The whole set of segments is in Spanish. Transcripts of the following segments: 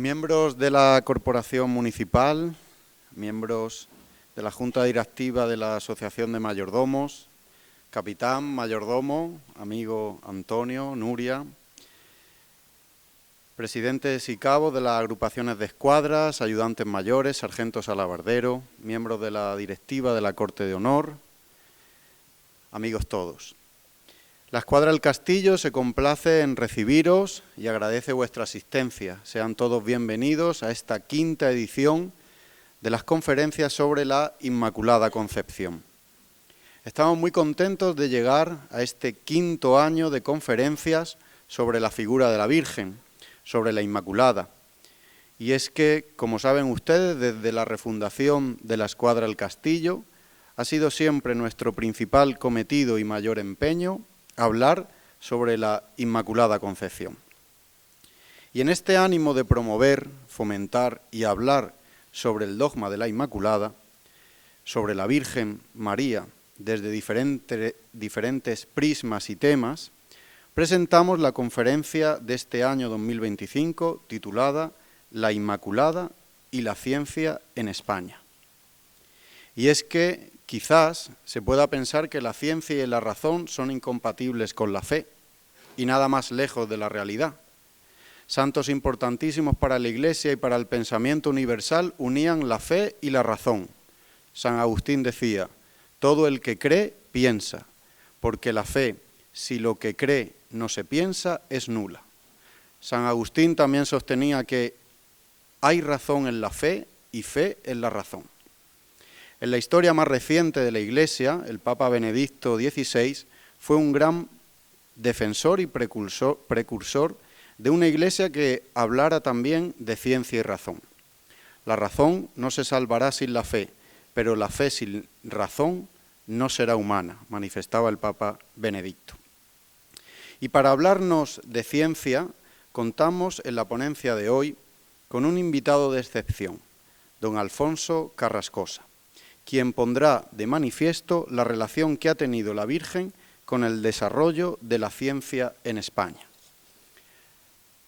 Miembros de la Corporación Municipal, miembros de la Junta Directiva de la Asociación de Mayordomos, capitán, mayordomo, amigo Antonio, Nuria, presidentes y cabos de las agrupaciones de escuadras, ayudantes mayores, sargentos alabarderos, miembros de la directiva de la Corte de Honor, amigos todos. La Escuadra del Castillo se complace en recibiros y agradece vuestra asistencia. Sean todos bienvenidos a esta quinta edición de las conferencias sobre la Inmaculada Concepción. Estamos muy contentos de llegar a este quinto año de conferencias sobre la figura de la Virgen, sobre la Inmaculada. Y es que, como saben ustedes, desde la refundación de la Escuadra del Castillo, ha sido siempre nuestro principal cometido y mayor empeño hablar sobre la Inmaculada Concepción. Y en este ánimo de promover, fomentar y hablar sobre el dogma de la Inmaculada, sobre la Virgen María, desde diferentes prismas y temas, presentamos la conferencia de este año 2025 titulada La Inmaculada y la ciencia en España. Y es que quizás se pueda pensar que la ciencia y la razón son incompatibles con la fe y nada más lejos de la realidad. Santos importantísimos para la Iglesia y para el pensamiento universal unían la fe y la razón. San Agustín decía, todo el que cree, piensa, porque la fe, si lo que cree no se piensa, es nula. San Agustín también sostenía que hay razón en la fe y fe en la razón. En la historia más reciente de la Iglesia, el Papa Benedicto XVI fue un gran defensor y precursor de una Iglesia que hablara también de ciencia y razón. La razón no se salvará sin la fe, pero la fe sin razón no será humana, manifestaba el Papa Benedicto. Y para hablarnos de ciencia, contamos en la ponencia de hoy con un invitado de excepción, don Alfonso Carrascosa, quien pondrá de manifiesto la relación que ha tenido la Virgen con el desarrollo de la ciencia en España.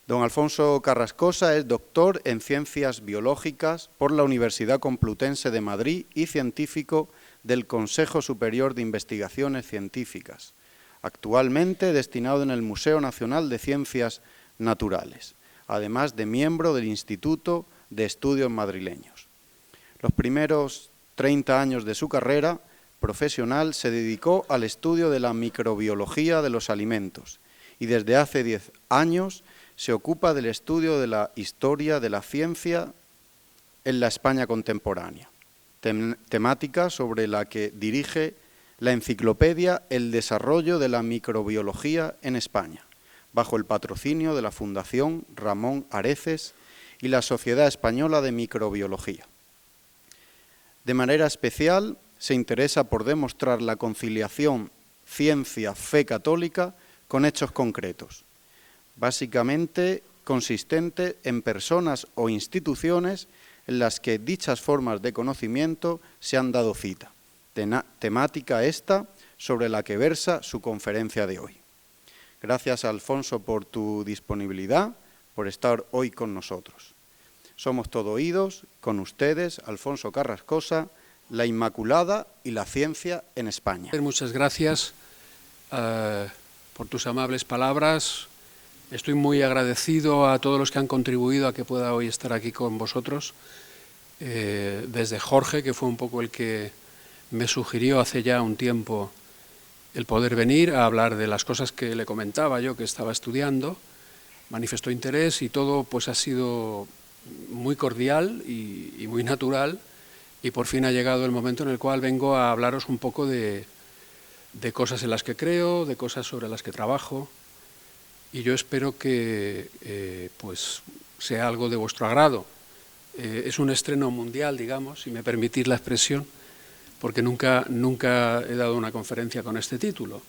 Don Alfonso Carrascosa es doctor en Ciencias Biológicas por la Universidad Complutense de Madrid y científico del Consejo Superior de Investigaciones Científicas, actualmente destinado en el Museo Nacional de Ciencias Naturales, además de miembro del Instituto de Estudios Madrileños. Los primeros 30 años de su carrera profesional se dedicó al estudio de la microbiología de los alimentos y desde hace 10 años se ocupa del estudio de la historia de la ciencia en la España contemporánea, temática sobre la que dirige la enciclopedia El desarrollo de la microbiología en España, bajo el patrocinio de la Fundación Ramón Areces y la Sociedad Española de Microbiología. De manera especial, se interesa por demostrar la conciliación ciencia-fe católica con hechos concretos, básicamente consistente en personas o instituciones en las que dichas formas de conocimiento se han dado cita, temática esta sobre la que versa su conferencia de hoy. Gracias, Alfonso, por tu disponibilidad, por estar hoy con nosotros. Somos todo oídos, con ustedes, Alfonso Carrascosa, la Inmaculada y la ciencia en España. Muchas gracias por tus amables palabras. Estoy muy agradecido a todos los que han contribuido a que pueda hoy estar aquí con vosotros. Desde Jorge, que fue un poco el que me sugirió hace ya un tiempo el poder venir a hablar de las cosas que le comentaba yo que estaba estudiando, manifestó interés y todo pues ha sido muy cordial y muy natural, y por fin ha llegado el momento en el cual vengo a hablaros un poco de cosas en las que creo, de cosas sobre las que trabajo, y yo espero que pues sea algo de vuestro agrado. Es un estreno mundial, digamos, si me permitís la expresión, porque nunca he dado una conferencia con este título.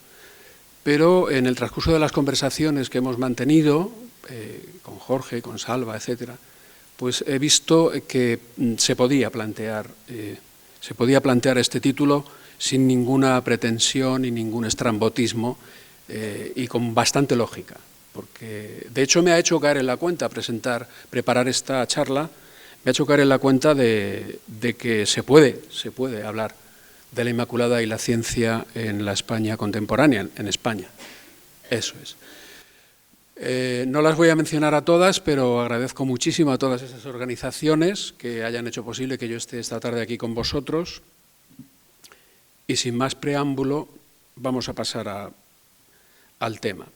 Pero en el transcurso de las conversaciones que hemos mantenido con Jorge, con Salva, etcétera, pues he visto que se podía plantear este título sin ninguna pretensión y ningún estrambotismo y con bastante lógica. porque de hecho me ha hecho caer en la cuenta preparar esta charla, me ha hecho caer en la cuenta de que se puede hablar de la Inmaculada y la ciencia en la España contemporánea, en España. Eso es. No las voy a mencionar a todas, pero agradezco muchísimo a todas esas organizaciones que hayan hecho posible que yo esté esta tarde aquí con vosotros. Y sin más preámbulo, vamos a pasar al tema.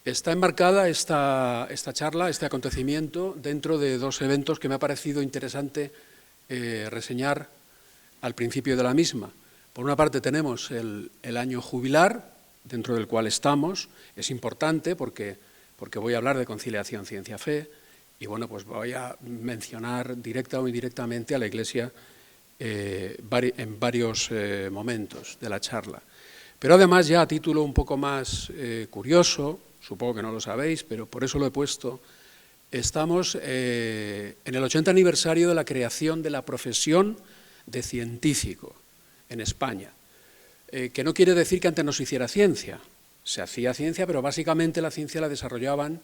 Está enmarcada esta charla, este acontecimiento, dentro de dos eventos que me ha parecido interesante reseñar al principio de la misma. Por una parte tenemos el año jubilar, dentro del cual estamos. Es importante porque voy a hablar de conciliación ciencia-fe y bueno, pues voy a mencionar directa o indirectamente a la Iglesia en varios momentos de la charla. Pero además, ya a título un poco más curioso, supongo que no lo sabéis, pero por eso lo he puesto, estamos en el 80 aniversario de la creación de la profesión de científico en España, que no quiere decir que antes no se hiciera ciencia. Se hacía ciencia, pero básicamente la ciencia la desarrollaban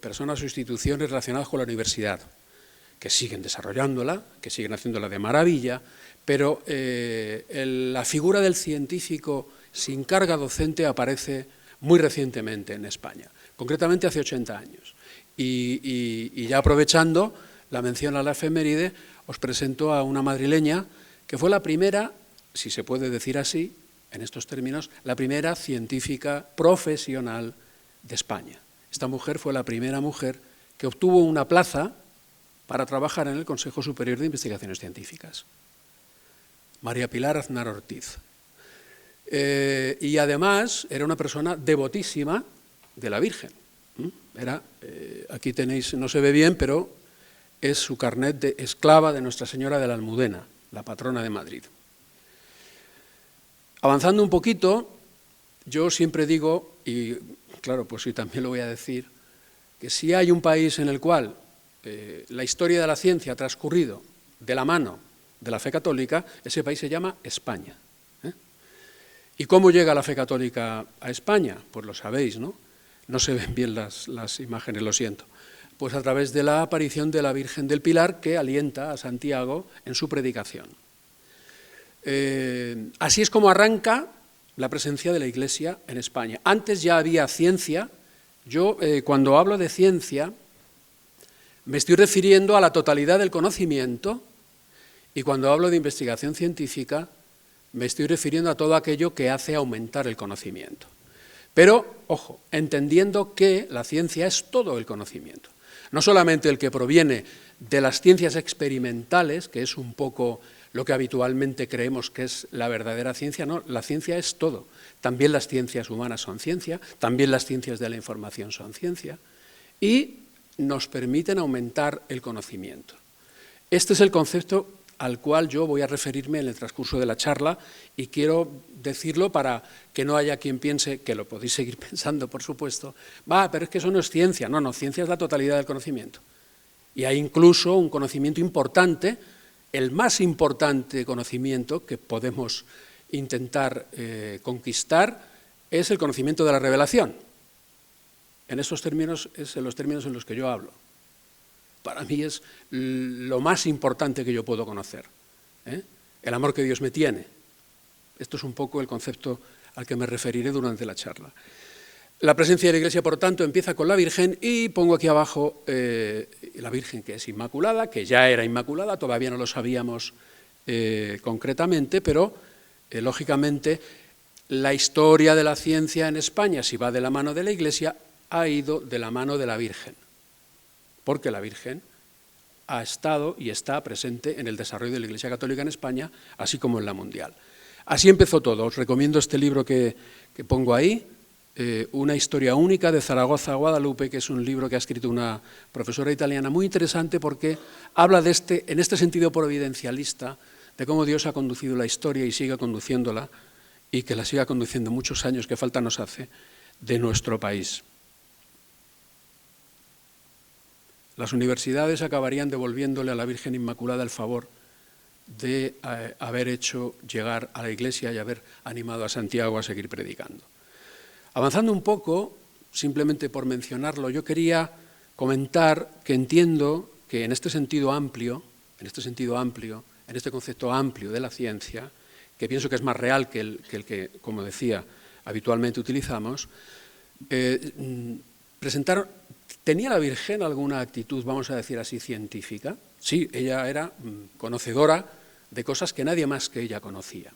personas o instituciones relacionadas con la universidad, que siguen desarrollándola, que siguen haciéndola de maravilla, pero la figura del científico sin carga docente aparece muy recientemente en España, concretamente hace 80 años. Y ya aprovechando la mención a la efeméride, os presento a una madrileña que fue la primera, si se puede decir así, en estos términos, la primera científica profesional de España. Esta mujer fue la primera mujer que obtuvo una plaza para trabajar en el Consejo Superior de Investigaciones Científicas. María Pilar Aznar Ortiz. Y además era una persona devotísima de la Virgen. Aquí tenéis, no se ve bien, pero es su carnet de esclava de Nuestra Señora de la Almudena, la patrona de Madrid. Avanzando un poquito, yo siempre digo, y claro, pues sí, también lo voy a decir, que si hay un país en el cual la historia de la ciencia ha transcurrido de la mano de la fe católica, ese país se llama España. ¿Y cómo llega la fe católica a España? Pues lo sabéis, ¿no? No se ven bien las imágenes, lo siento. Pues a través de la aparición de la Virgen del Pilar, que alienta a Santiago en su predicación. Así es como arranca la presencia de la Iglesia en España. Antes ya había ciencia. Yo, cuando hablo de ciencia, me estoy refiriendo a la totalidad del conocimiento, y cuando hablo de investigación científica, me estoy refiriendo a todo aquello que hace aumentar el conocimiento. Pero, ojo, entendiendo que la ciencia es todo el conocimiento. No solamente el que proviene de las ciencias experimentales, que es un poco lo que habitualmente creemos que es la verdadera ciencia, no, la ciencia es todo. También las ciencias humanas son ciencia, también las ciencias de la información son ciencia, y nos permiten aumentar el conocimiento. Este es el concepto al cual yo voy a referirme en el transcurso de la charla, y quiero decirlo para que no haya quien piense, que lo podéis seguir pensando, por supuesto, pero es que eso no es ciencia. No, ciencia es la totalidad del conocimiento. Y hay incluso un conocimiento importante, el más importante conocimiento que podemos intentar conquistar es el conocimiento de la revelación. En esos términos es en los términos en los que yo hablo. Para mí es lo más importante que yo puedo conocer, el amor que Dios me tiene. Esto es un poco el concepto al que me referiré durante la charla. La presencia de la Iglesia, por tanto, empieza con la Virgen, y pongo aquí abajo la Virgen, que es inmaculada, que ya era inmaculada, todavía no lo sabíamos concretamente, pero lógicamente la historia de la ciencia en España, si va de la mano de la Iglesia, ha ido de la mano de la Virgen, porque la Virgen ha estado y está presente en el desarrollo de la Iglesia Católica en España, así como en la mundial. Así empezó todo. Os recomiendo este libro que pongo ahí, Una historia única de Zaragoza a Guadalupe, que es un libro que ha escrito una profesora italiana muy interesante, porque habla en este sentido providencialista, de cómo Dios ha conducido la historia y sigue conduciéndola, y que la siga conduciendo muchos años, que falta nos hace, de nuestro país. Las universidades acabarían devolviéndole a la Virgen Inmaculada el favor de haber hecho llegar a la Iglesia y haber animado a Santiago a seguir predicando. Avanzando un poco, simplemente por mencionarlo, yo quería comentar que entiendo que en este sentido amplio, en este concepto amplio de la ciencia, que pienso que es más real que el que, como decía, habitualmente utilizamos, ¿tenía la Virgen alguna actitud, vamos a decir así, científica? Sí, ella era conocedora de cosas que nadie más que ella conocía,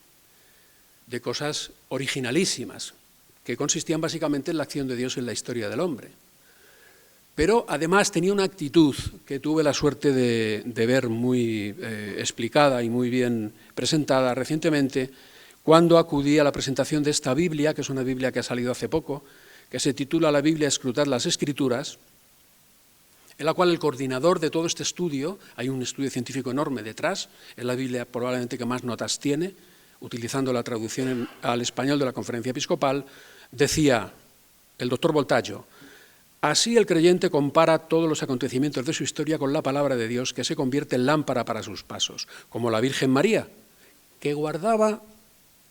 de cosas originalísimas, que consistían básicamente en la acción de Dios en la historia del hombre. Pero además tenía una actitud que tuve la suerte de ver muy explicada y muy bien presentada recientemente cuando acudí a la presentación de esta Biblia, que es una Biblia que ha salido hace poco, que se titula La Biblia, escrutad las Escrituras, en la cual el coordinador de todo este estudio, hay un estudio científico enorme detrás, es la Biblia probablemente que más notas tiene, utilizando la traducción al español de la Conferencia Episcopal, decía el doctor Voltaggio: así el creyente compara todos los acontecimientos de su historia con la palabra de Dios, que se convierte en lámpara para sus pasos, como la Virgen María, que guardaba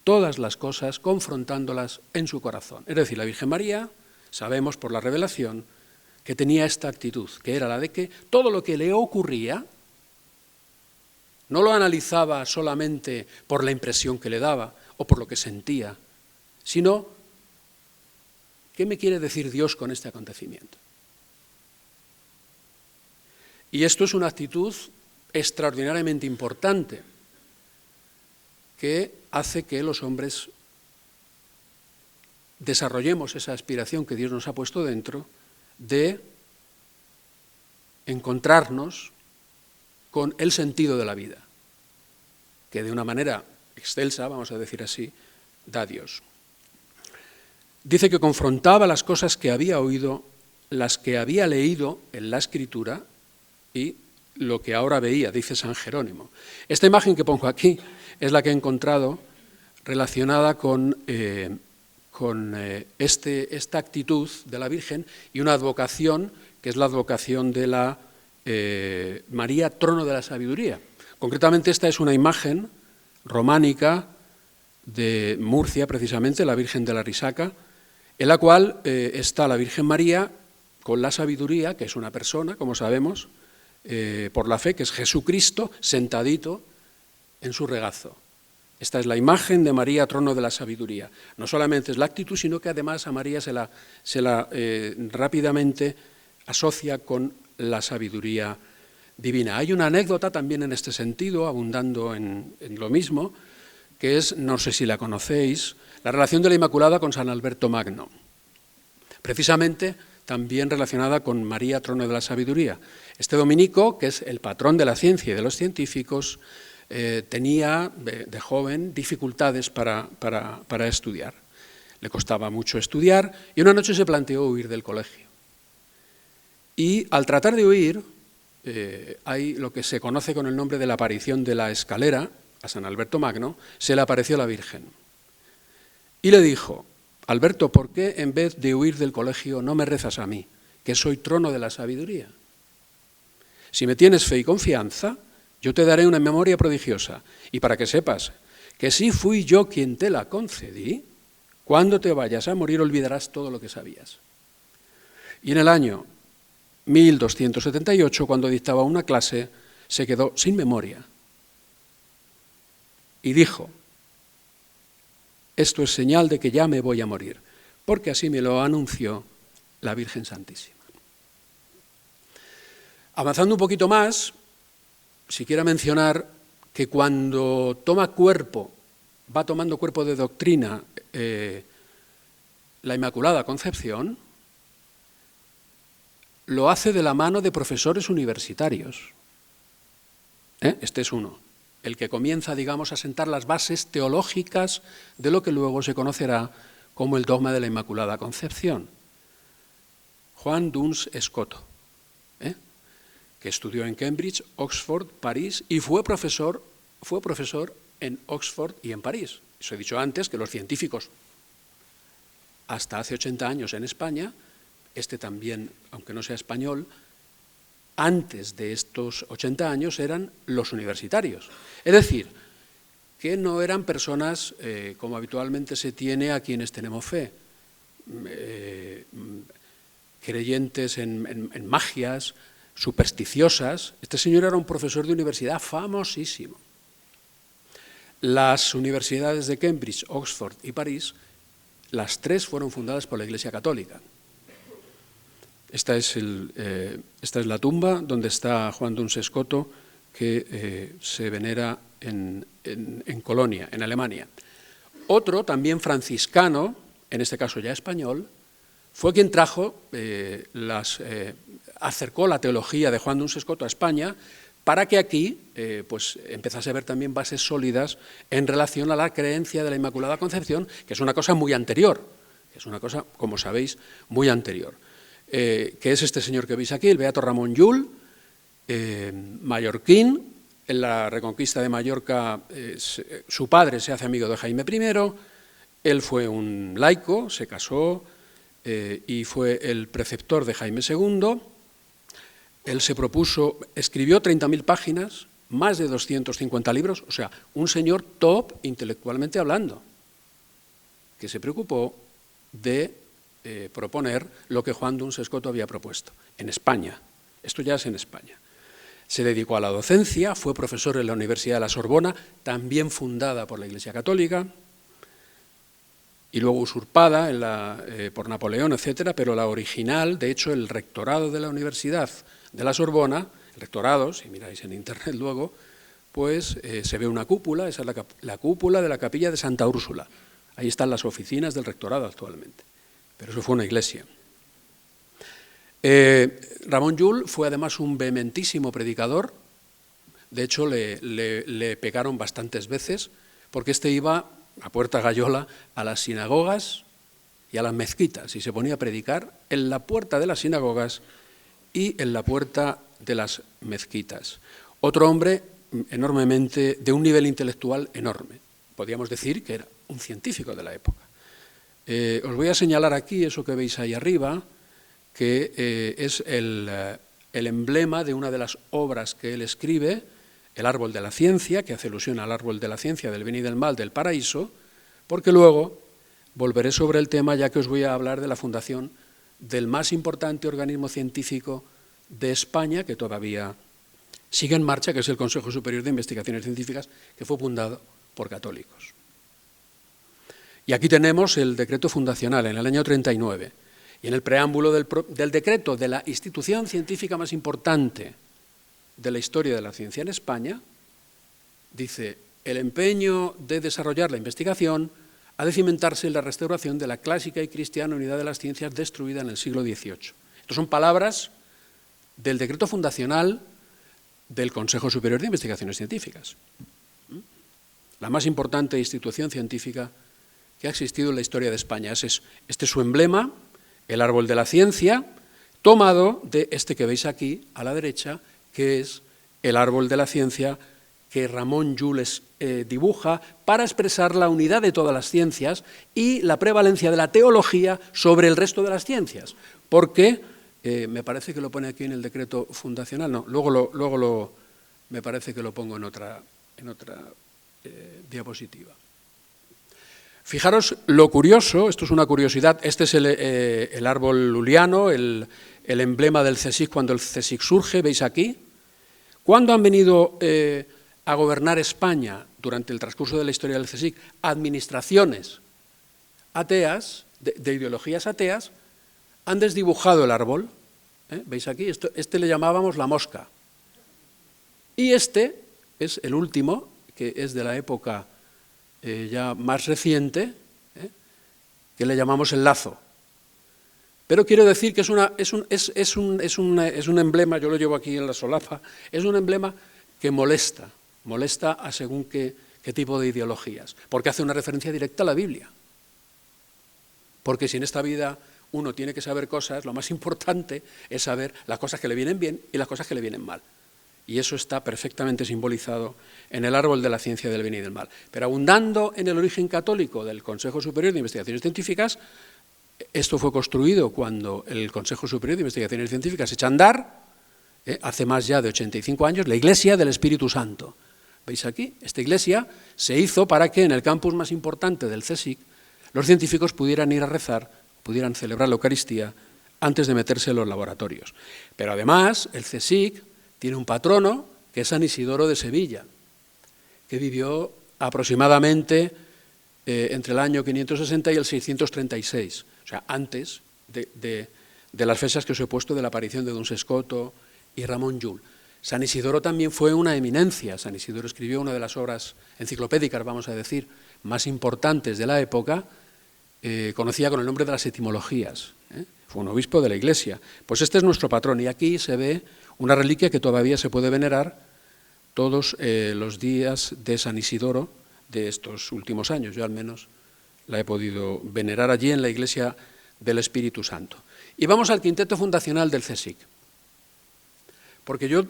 todas las cosas confrontándolas en su corazón. Es decir, la Virgen María, sabemos por la revelación, que tenía esta actitud, que era la de que todo lo que le ocurría no lo analizaba solamente por la impresión que le daba o por lo que sentía, sino ¿qué me quiere decir Dios con este acontecimiento? Y esto es una actitud extraordinariamente importante que hace que los hombres desarrollemos esa aspiración que Dios nos ha puesto dentro de encontrarnos con el sentido de la vida, que de una manera excelsa, vamos a decir así, da Dios. Dice que confrontaba las cosas que había oído, las que había leído en la Escritura y lo que ahora veía, dice San Jerónimo. Esta imagen que pongo aquí es la que he encontrado relacionada con esta actitud de la Virgen y una advocación, que es la advocación de la María, trono de la sabiduría. Concretamente esta es una imagen románica de Murcia, precisamente, la Virgen de la Risaca, en la cual está la Virgen María con la sabiduría, que es una persona, como sabemos, por la fe, que es Jesucristo, sentadito en su regazo. Esta es la imagen de María, trono de la sabiduría. No solamente es la actitud, sino que además a María se la rápidamente asocia con la sabiduría divina. Hay una anécdota también en este sentido, abundando en lo mismo, que es, no sé si la conocéis, la relación de la Inmaculada con San Alberto Magno, precisamente también relacionada con María, trono de la sabiduría. Este dominico, que es el patrón de la ciencia y de los científicos, tenía de joven dificultades para estudiar. Le costaba mucho estudiar y una noche se planteó huir del colegio. Y al tratar de huir, hay lo que se conoce con el nombre de la aparición de la escalera. A San Alberto Magno se le apareció la Virgen y le dijo: Alberto, ¿por qué en vez de huir del colegio no me rezas a mí, que soy trono de la sabiduría? Si me tienes fe y confianza, yo te daré una memoria prodigiosa, y para que sepas que si fui yo quien te la concedí, cuando te vayas a morir olvidarás todo lo que sabías. Y en el año 1278, cuando dictaba una clase, se quedó sin memoria y dijo: esto es señal de que ya me voy a morir, porque así me lo anunció la Virgen Santísima. Avanzando un poquito más, si quiero mencionar que cuando toma cuerpo, va tomando cuerpo de doctrina la Inmaculada Concepción, lo hace de la mano de profesores universitarios. Este es uno, el que comienza, digamos, a sentar las bases teológicas de lo que luego se conocerá como el dogma de la Inmaculada Concepción. Juan Duns Escoto, que estudió en Cambridge, Oxford, París, y fue profesor en Oxford y en París. Os he dicho antes que los científicos, hasta hace 80 años en España, este también, aunque no sea español, antes de estos 80 años eran los universitarios. Es decir, que no eran personas como habitualmente se tiene a quienes tenemos fe, creyentes en magias, supersticiosas. Este señor era un profesor de universidad famosísimo. Las universidades de Cambridge, Oxford y París, las tres fueron fundadas por la Iglesia Católica. Esta es la tumba donde está Juan Duns Scoto, que se venera en Colonia, en Alemania. Otro, también franciscano, en este caso ya español, fue quien trajo, acercó la teología de Juan Duns Scoto a España para que aquí pues empezase a haber también bases sólidas en relación a la creencia de la Inmaculada Concepción, que es una cosa muy anterior, que es una cosa, como sabéis, muy anterior. Que es este señor que veis aquí, el beato Ramón Llull, mallorquín. En la Reconquista de Mallorca su padre se hace amigo de Jaime I, él fue un laico, se casó y fue el preceptor de Jaime II. Él se propuso, escribió 30.000 páginas, más de 250 libros, o sea, un señor top intelectualmente hablando, que se preocupó de proponer lo que Juan Duns Scoto había propuesto, en España. Esto ya es en España. Se dedicó a la docencia, fue profesor en la Universidad de la Sorbona, también fundada por la Iglesia Católica, y luego usurpada por Napoleón, etcétera, pero la original, de hecho, el rectorado de la Universidad de la Sorbona, el rectorado, si miráis en internet luego, pues se ve una cúpula, esa es la cúpula de la capilla de Santa Úrsula. Ahí están las oficinas del rectorado actualmente, pero eso fue una iglesia. Ramón Llull fue además un vehementísimo predicador, de hecho le pegaron bastantes veces, porque este iba a puerta gallola a las sinagogas y a las mezquitas, y se ponía a predicar en la puerta de las sinagogas y en la puerta de las mezquitas. Otro hombre enormemente, de un nivel intelectual enorme, podríamos decir que era un científico de la época. Os voy a señalar aquí eso que veis ahí arriba, que es el emblema de una de las obras que él escribe, El árbol de la ciencia, que hace alusión al árbol de la ciencia del bien y del mal del paraíso, porque luego volveré sobre el tema ya que os voy a hablar de la fundación del más importante organismo científico de España, que todavía sigue en marcha, que es el Consejo Superior de Investigaciones Científicas, que fue fundado por católicos. Y aquí tenemos el decreto fundacional en el año 39, y en el preámbulo del decreto de la institución científica más importante de la historia de la ciencia en España, dice: el empeño de desarrollar la investigación ha de cimentarse en la restauración de la clásica y cristiana unidad de las ciencias destruida en el siglo XVIII. Estas son palabras del decreto fundacional del Consejo Superior de Investigaciones Científicas, la más importante institución científica que ha existido en la historia de España. Este es su emblema, el árbol de la ciencia, tomado de este que veis aquí a la derecha, que es el árbol de la ciencia que Ramón Llull dibuja para expresar la unidad de todas las ciencias y la prevalencia de la teología sobre el resto de las ciencias, porque me parece que lo pone aquí en el decreto fundacional, no, luego me parece que lo pongo en otra diapositiva. Fijaros lo curioso, esto es una curiosidad, este es el árbol luliano, el emblema del CSIC cuando el CSIC surge, veis aquí. ¿Cuándo han venido a gobernar España durante el transcurso de la historia del CSIC administraciones ateas, de ideologías ateas? Han desdibujado el árbol, veis aquí, este le llamábamos la mosca. Y este es el último, que es de la época ya más reciente, que le llamamos el lazo. Pero quiero decir que es un emblema, yo lo llevo aquí en la solapa, es un emblema que molesta a según qué tipo de ideologías, porque hace una referencia directa a la Biblia. Porque si en esta vida uno tiene que saber cosas, lo más importante es saber las cosas que le vienen bien y las cosas que le vienen mal. Y eso está perfectamente simbolizado en el árbol de la ciencia del bien y del mal. Pero abundando en el origen católico del Consejo Superior de Investigaciones Científicas, esto fue construido cuando el Consejo Superior de Investigaciones Científicas echa a andar, hace más ya de 85 años, la Iglesia del Espíritu Santo. ¿Veis aquí? Esta iglesia se hizo para que en el campus más importante del CSIC los científicos pudieran ir a rezar, pudieran celebrar la Eucaristía antes de meterse en los laboratorios. Pero además, el CSIC tiene un patrono, que es San Isidoro de Sevilla, que vivió aproximadamente entre el año 560 y el 636, o sea, antes de las fechas que os he puesto de la aparición de Duns Scoto y Ramón Llull. San Isidoro también fue una eminencia. San Isidoro escribió una de las obras enciclopédicas, vamos a decir, más importantes de la época, conocida con el nombre de las etimologías. Fue un obispo de la Iglesia. Pues este es nuestro patrón, y aquí se ve una reliquia que todavía se puede venerar todos los días de San Isidoro de estos últimos años. Yo al menos la he podido venerar allí en la Iglesia del Espíritu Santo. Y vamos al quinteto fundacional del CSIC. Porque yo,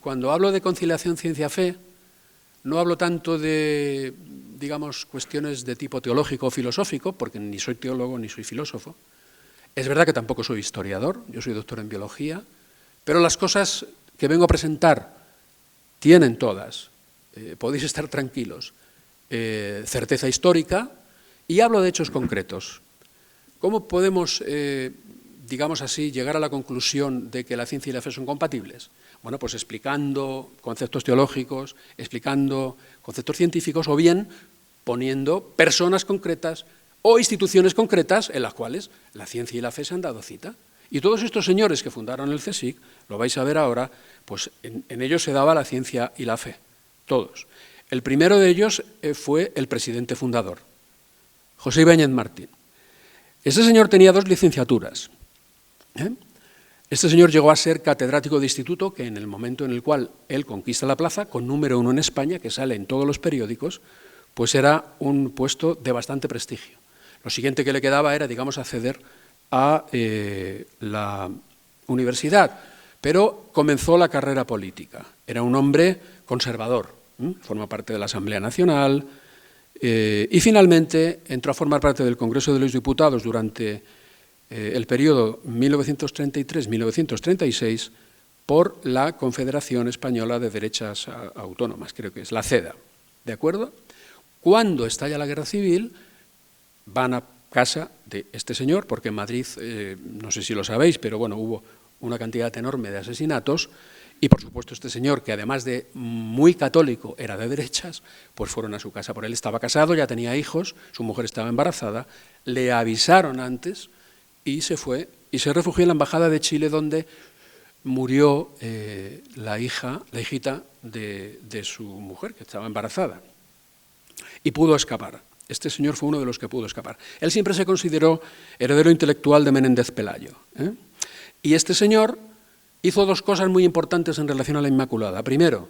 cuando hablo de conciliación ciencia-fe, no hablo tanto de, digamos, cuestiones de tipo teológico o filosófico, porque ni soy teólogo ni soy filósofo. Es verdad que tampoco soy historiador, yo soy doctor en biología, pero las cosas que vengo a presentar tienen todas, podéis estar tranquilos, certeza histórica, y hablo de hechos concretos. ¿Cómo podemos, digamos así, llegar a la conclusión de que la ciencia y la fe son compatibles? Bueno, pues explicando conceptos teológicos, explicando conceptos científicos, o bien poniendo personas concretas o instituciones concretas en las cuales la ciencia y la fe se han dado cita. Y todos estos señores que fundaron el CSIC, lo vais a ver ahora, pues en ellos se daba la ciencia y la fe, todos. El primero de ellos fue el presidente fundador, José Ibáñez Martín. Este señor tenía 2 licenciaturas. Este señor llegó a ser catedrático de instituto, que en el momento en el cual él conquista la plaza, con número 1 en España, que sale en todos los periódicos, pues era un puesto de bastante prestigio. Lo siguiente que le quedaba era, digamos, acceder a la universidad, pero comenzó la carrera política. Era un hombre conservador, forma parte de la Asamblea Nacional, y finalmente entró a formar parte del Congreso de los Diputados durante el periodo 1933-1936 por la Confederación Española de Derechas Autónomas, creo que es la CEDA, ¿de acuerdo? Cuando estalla la Guerra Civil, van a casa de este señor, porque en Madrid, no sé si lo sabéis, pero bueno, hubo una cantidad enorme de asesinatos, y por supuesto este señor, que además de muy católico era de derechas, pues fueron a su casa. Por él estaba casado, ya tenía hijos, su mujer estaba embarazada, le avisaron antes y se fue y se refugió en la Embajada de Chile, donde murió la hijita de su mujer, que estaba embarazada, y pudo escapar. Este señor fue uno de los que pudo escapar. Él siempre se consideró heredero intelectual de Menéndez Pelayo. Y este señor hizo 2 cosas muy importantes en relación a la Inmaculada. Primero,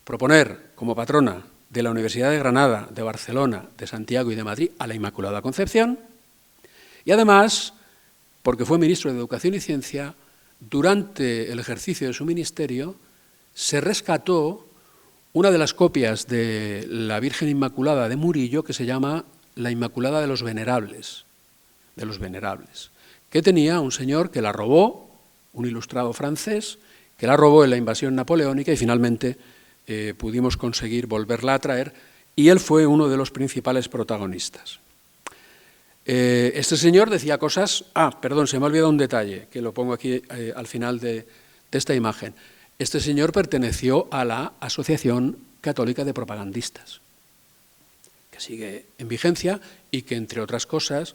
proponer como patrona de la Universidad de Granada, de Barcelona, de Santiago y de Madrid a la Inmaculada Concepción. Y además, porque fue ministro de Educación y Ciencia, durante el ejercicio de su ministerio se rescató una de las copias de la Virgen Inmaculada de Murillo, que se llama la Inmaculada de los Venerables, que tenía un señor que la robó, un ilustrado francés, que la robó en la invasión napoleónica, y finalmente pudimos conseguir volverla a traer, y él fue uno de los principales protagonistas. Este señor decía cosas... perdón, se me ha olvidado un detalle, que lo pongo aquí al final de esta imagen. Este señor perteneció a la Asociación Católica de Propagandistas, que sigue en vigencia y que, entre otras cosas,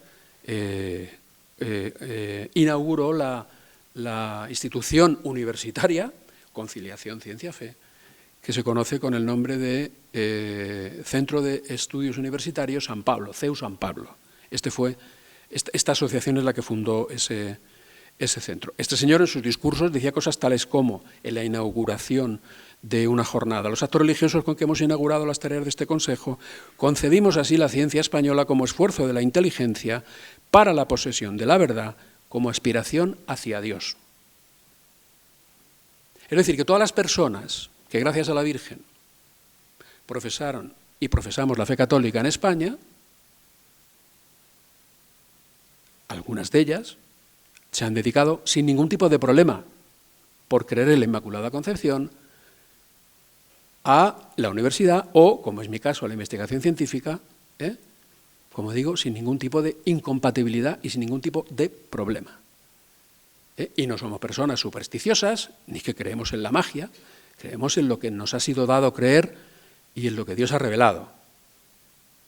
inauguró la institución universitaria, Conciliación Ciencia-Fe, que se conoce con el nombre de Centro de Estudios Universitarios San Pablo, CEU San Pablo. Esta asociación es la que fundó ese centro. Este señor en sus discursos decía cosas tales como, en la inauguración de una jornada: los actos religiosos con que hemos inaugurado las tareas de este Consejo, concebimos así la ciencia española como esfuerzo de la inteligencia para la posesión de la verdad, como aspiración hacia Dios. Es decir, que todas las personas que gracias a la Virgen profesaron y profesamos la fe católica en España, algunas de ellas se han dedicado sin ningún tipo de problema, por creer en la Inmaculada Concepción, a la universidad o, como es mi caso, a la investigación científica, como digo, sin ningún tipo de incompatibilidad y sin ningún tipo de problema. Y no somos personas supersticiosas, ni que creemos en la magia, creemos en lo que nos ha sido dado creer y en lo que Dios ha revelado.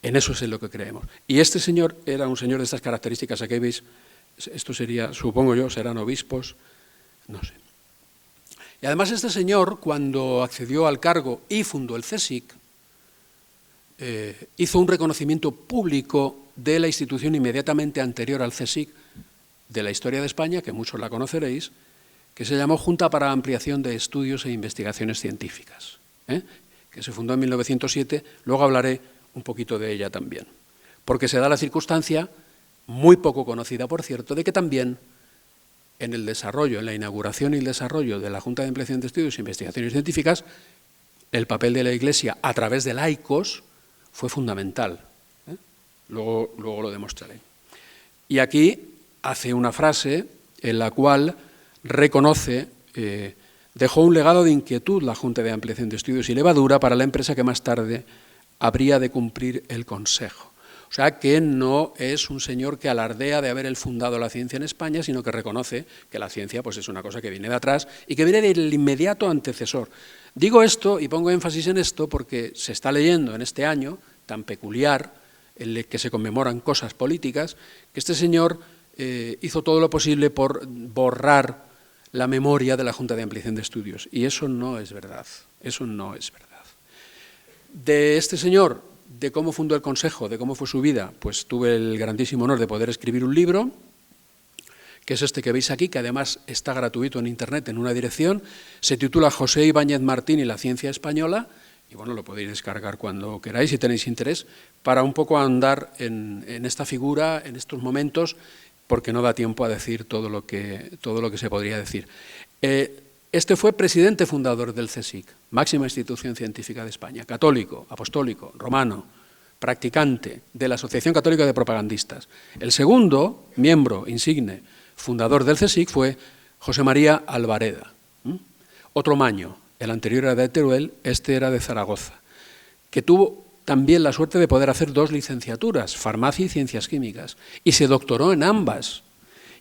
En eso es en lo que creemos. Y este señor era un señor de estas características. Aquí veis, esto sería, supongo yo, serán obispos, no sé. Y además este señor, cuando accedió al cargo y fundó el CSIC, hizo un reconocimiento público de la institución inmediatamente anterior al CSIC de la historia de España, que muchos la conoceréis, que se llamó Junta para Ampliación de Estudios e Investigaciones Científicas, que se fundó en 1907, luego hablaré un poquito de ella también, porque se da la circunstancia, muy poco conocida por cierto, de que también en el desarrollo, en la inauguración y el desarrollo de la Junta de Ampliación de Estudios e Investigaciones Científicas, el papel de la Iglesia a través de laicos fue fundamental. Luego lo demostraré. Y aquí hace una frase en la cual reconoce, dejó un legado de inquietud la Junta de Ampliación de Estudios y Levadura para la empresa que más tarde habría de cumplir el Consejo. O sea que no es un señor que alardea de haber él fundado la ciencia en España, sino que reconoce que la ciencia pues, es una cosa que viene de atrás y que viene del inmediato antecesor. Digo esto y pongo énfasis en esto porque se está leyendo en este año tan peculiar, en el que se conmemoran cosas políticas, que este señor hizo todo lo posible por borrar la memoria de la Junta de Ampliación de Estudios. Y eso no es verdad, eso no es verdad. De este señor, de cómo fundó el Consejo, de cómo fue su vida, pues tuve el grandísimo honor de poder escribir un libro, que es este que veis aquí, que además está gratuito en Internet en una dirección, se titula José Ibáñez Martín y la ciencia española, y bueno, lo podéis descargar cuando queráis si tenéis interés, para un poco andar en esta figura, en estos momentos, porque no da tiempo a decir todo lo que se podría decir. Este fue presidente fundador del CSIC, máxima institución científica de España, católico, apostólico, romano, practicante de la Asociación Católica de Propagandistas. El segundo, miembro insigne, fundador del CSIC, fue José María Albareda. Otro maño, el anterior era de Teruel, este era de Zaragoza, que tuvo también la suerte de poder hacer 2 licenciaturas, farmacia y ciencias químicas, y se doctoró en ambas.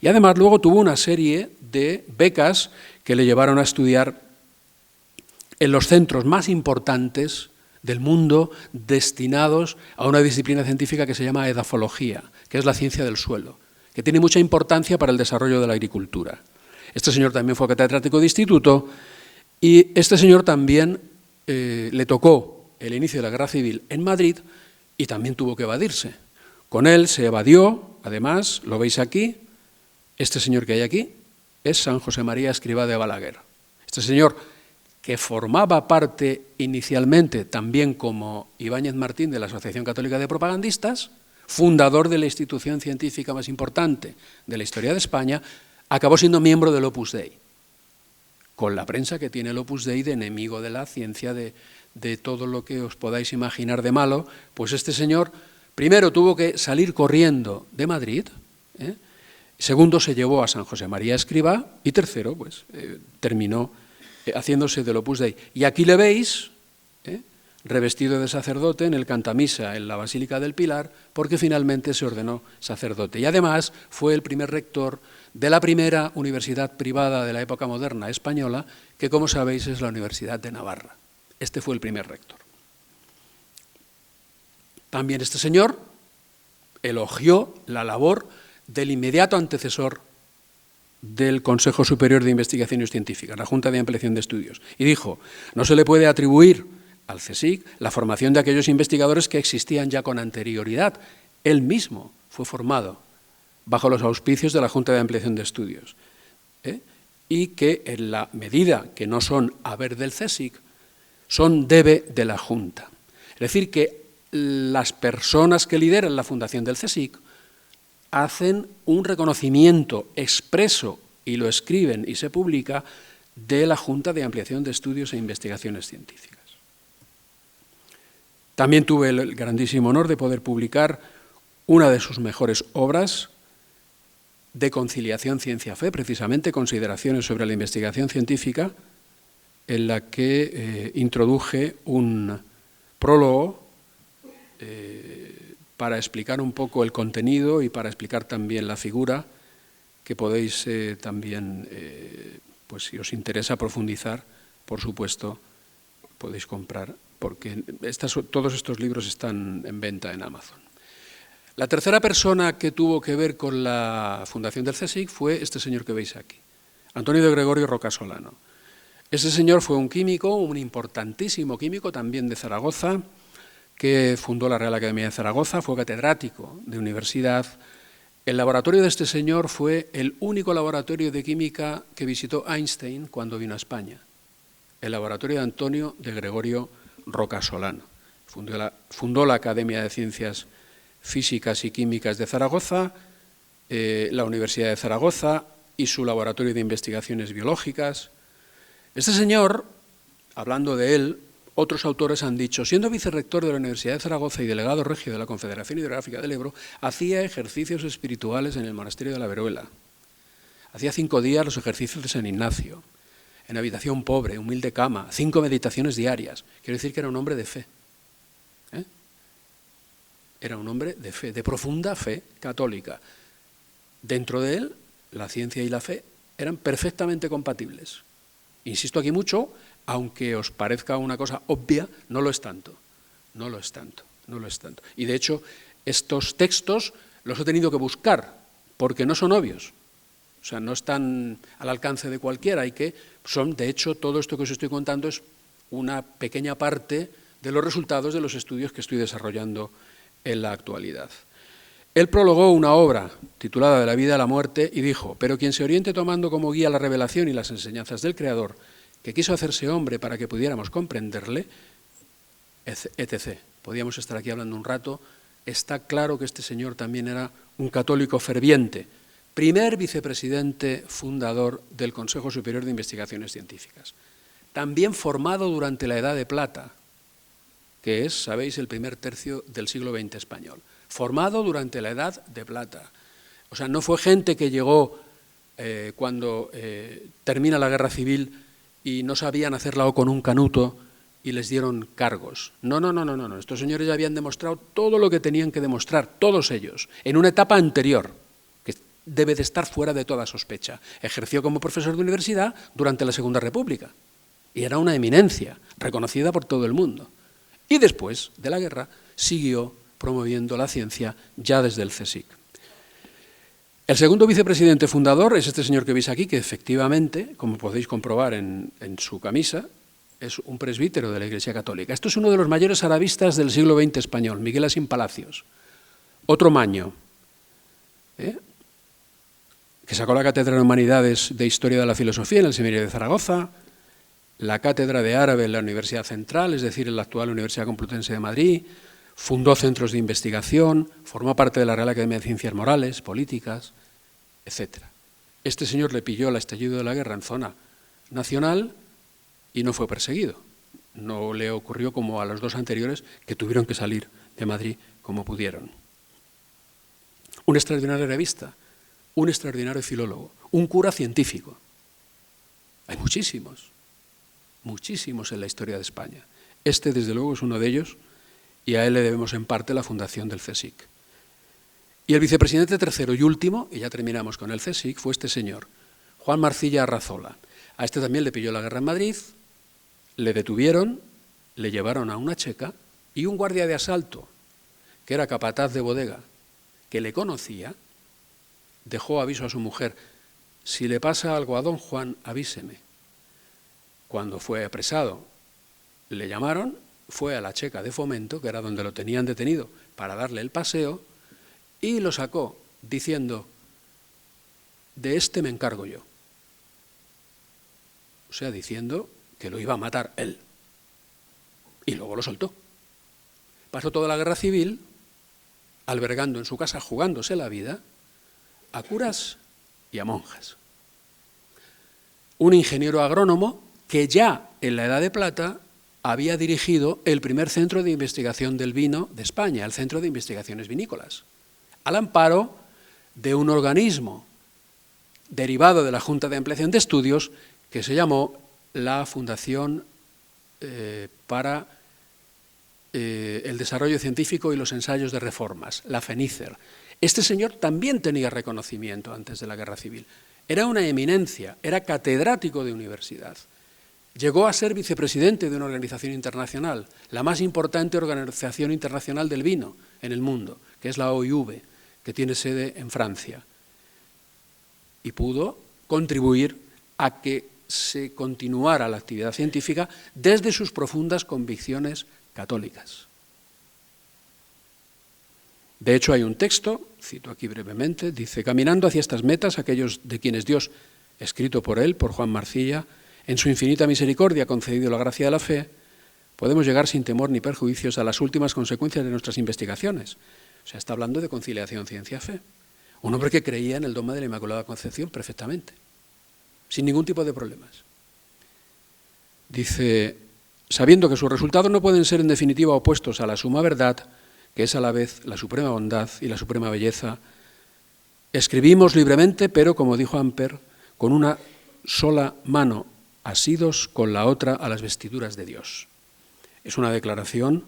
Y además luego tuvo una serie de becas que le llevaron a estudiar en los centros más importantes del mundo destinados a una disciplina científica que se llama edafología, que es la ciencia del suelo, que tiene mucha importancia para el desarrollo de la agricultura. Este señor también fue catedrático de instituto y este señor también le tocó el inicio de la Guerra Civil en Madrid y también tuvo que evadirse. Con él se evadió, además, lo veis aquí, este señor que hay aquí es San José María Escrivá de Balaguer. Este señor que formaba parte inicialmente también como Ibáñez Martín de la Asociación Católica de Propagandistas, fundador de la institución científica más importante de la historia de España, acabó siendo miembro del Opus Dei, con la prensa que tiene el Opus Dei de enemigo de la ciencia, de todo lo que os podáis imaginar de malo. Pues este señor primero tuvo que salir corriendo de Madrid, segundo se llevó a San José María Escrivá y tercero pues terminó haciéndose del Opus Dei. Y aquí le veis, revestido de sacerdote en el cantamisa en la Basílica del Pilar, porque finalmente se ordenó sacerdote. Y además fue el primer rector de la primera universidad privada de la época moderna española, que como sabéis es la Universidad de Navarra. Este fue el primer rector. También este señor elogió la labor del inmediato antecesor del Consejo Superior de Investigaciones Científicas, la Junta de Ampliación de Estudios, y dijo, no se le puede atribuir al CSIC la formación de aquellos investigadores que existían ya con anterioridad. Él mismo fue formado bajo los auspicios de la Junta de Ampliación de Estudios, y que en la medida que no son haber del CSIC, son debe de la Junta. Es decir, que las personas que lideran la fundación del CSIC hacen un reconocimiento expreso, y lo escriben y se publica, de la Junta de Ampliación de Estudios e Investigaciones Científicas. También tuve el grandísimo honor de poder publicar una de sus mejores obras de conciliación ciencia-fe, precisamente Consideraciones sobre la investigación científica, en la que introduje un prólogo para explicar un poco el contenido y para explicar también la figura que podéis también, pues si os interesa profundizar, por supuesto, podéis comprar, porque todos estos libros están en venta en Amazon. La tercera persona que tuvo que ver con la fundación del CSIC fue este señor que veis aquí, Antonio de Gregorio Rocasolano. Ese señor fue un químico, un importantísimo químico, también de Zaragoza, que fundó la Real Academia de Zaragoza, fue catedrático de universidad. El laboratorio de este señor fue el único laboratorio de química que visitó Einstein cuando vino a España, el laboratorio de Antonio de Gregorio Rocasolano. Fundó la Academia de Ciencias Físicas y Químicas de Zaragoza, la Universidad de Zaragoza y su laboratorio de investigaciones biológicas. Este señor, hablando de él, otros autores han dicho, siendo vicerrector de la Universidad de Zaragoza y delegado regio de la Confederación Hidrográfica del Ebro, hacía ejercicios espirituales en el monasterio de la Veruela. Hacía 5 días los ejercicios de San Ignacio, en habitación pobre, humilde cama, 5 meditaciones diarias. Quiero decir que era un hombre de fe. Era un hombre de fe, de profunda fe católica. Dentro de él, la ciencia y la fe eran perfectamente compatibles. Insisto aquí mucho, aunque os parezca una cosa obvia, no lo es tanto. No lo es tanto, no lo es tanto. Y de hecho, estos textos los he tenido que buscar, porque no son obvios. O sea, no están al alcance de cualquiera, de hecho, todo esto que os estoy contando es una pequeña parte de los resultados de los estudios que estoy desarrollando en la actualidad. Él prologó una obra titulada De la vida a la muerte y dijo, pero quien se oriente tomando como guía la revelación y las enseñanzas del Creador, que quiso hacerse hombre para que pudiéramos comprenderle, etc. Podíamos estar aquí hablando un rato. Está claro que este señor también era un católico ferviente, primer vicepresidente fundador del Consejo Superior de Investigaciones Científicas, también formado durante la Edad de Plata, que es, sabéis, el primer tercio del siglo XX español, formado durante la Edad de Plata. O sea, no fue gente que llegó cuando termina la Guerra Civil y no sabían hacerla o con un canuto y les dieron cargos. No. Estos señores ya habían demostrado todo lo que tenían que demostrar, todos ellos, en una etapa anterior, que debe de estar fuera de toda sospecha. Ejerció como profesor de universidad durante la Segunda República y era una eminencia, reconocida por todo el mundo. Y después de la guerra siguió promoviendo la ciencia ya desde el CSIC. El segundo vicepresidente fundador es este señor que veis aquí, que efectivamente, como podéis comprobar en su camisa, es un presbítero de la Iglesia Católica. Esto es uno de los mayores arabistas del siglo XX español, Miguel Asín Palacios. Otro maño, que sacó la Cátedra de Humanidades de Historia de la Filosofía en el Seminario de Zaragoza, la Cátedra de Árabe en la Universidad Central, es decir, en la actual Universidad Complutense de Madrid, fundó centros de investigación, formó parte de la Real Academia de Ciencias Morales, Políticas, etc. Este señor le pilló el estallido de la guerra en zona nacional y no fue perseguido. No le ocurrió como a los dos anteriores que tuvieron que salir de Madrid como pudieron. Un extraordinario revista, un extraordinario filólogo, un cura científico. Hay muchísimos en la historia de España. Este, desde luego, es uno de ellos y a él le debemos en parte la fundación del CSIC. Y el vicepresidente tercero y último, y ya terminamos con el CSIC, fue este señor, Juan Marcilla Arrazola. A este también le pilló la guerra en Madrid, le detuvieron, le llevaron a una checa y un guardia de asalto, que era capataz de bodega, que le conocía, dejó aviso a su mujer, si le pasa algo a don Juan, avíseme. Cuando fue apresado, le llamaron, fue a la checa de Fomento, que era donde lo tenían detenido, para darle el paseo, y lo sacó diciendo, de este me encargo yo. O sea, diciendo que lo iba a matar él. Y luego lo soltó. Pasó toda la guerra civil albergando en su casa, jugándose la vida, a curas y a monjas. Un ingeniero agrónomo que ya en la Edad de Plata había dirigido el primer centro de investigación del vino de España, el Centro de Investigaciones Vinícolas, al amparo de un organismo derivado de la Junta de Ampliación de Estudios que se llamó la Fundación para el desarrollo científico y los ensayos de reformas, la FENICER. Este señor también tenía reconocimiento antes de la Guerra Civil. Era una eminencia, era catedrático de universidad. Llegó a ser vicepresidente de una organización internacional, la más importante organización internacional del vino en el mundo, que es la OIV, que tiene sede en Francia. Y pudo contribuir a que se continuara la actividad científica desde sus profundas convicciones católicas. De hecho, hay un texto, cito aquí brevemente, dice: caminando hacia estas metas, aquellos de quienes Dios, escrito por él, por Juan Marcilla, en su infinita misericordia ha concedido la gracia de la fe, podemos llegar sin temor ni perjuicios a las últimas consecuencias de nuestras investigaciones. O sea, está hablando de conciliación ciencia-fe. Un hombre que creía en el dogma de la Inmaculada Concepción perfectamente, sin ningún tipo de problemas. Dice: sabiendo que sus resultados no pueden ser en definitiva opuestos a la suma verdad, que es a la vez la suprema bondad y la suprema belleza, escribimos libremente, pero, como dijo Amper, con una sola mano asidos, con la otra a las vestiduras de Dios. Es una declaración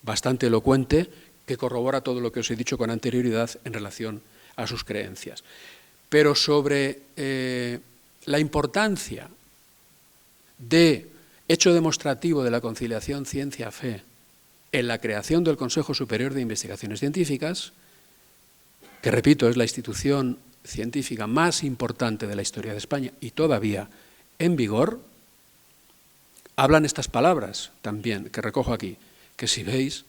bastante elocuente que corrobora todo lo que os he dicho con anterioridad en relación a sus creencias. Pero sobre la importancia de hecho demostrativo de la conciliación ciencia-fe en la creación del Consejo Superior de Investigaciones Científicas, que repito, es la institución científica más importante de la historia de España y todavía en vigor, hablan estas palabras también, que recojo aquí, que si veis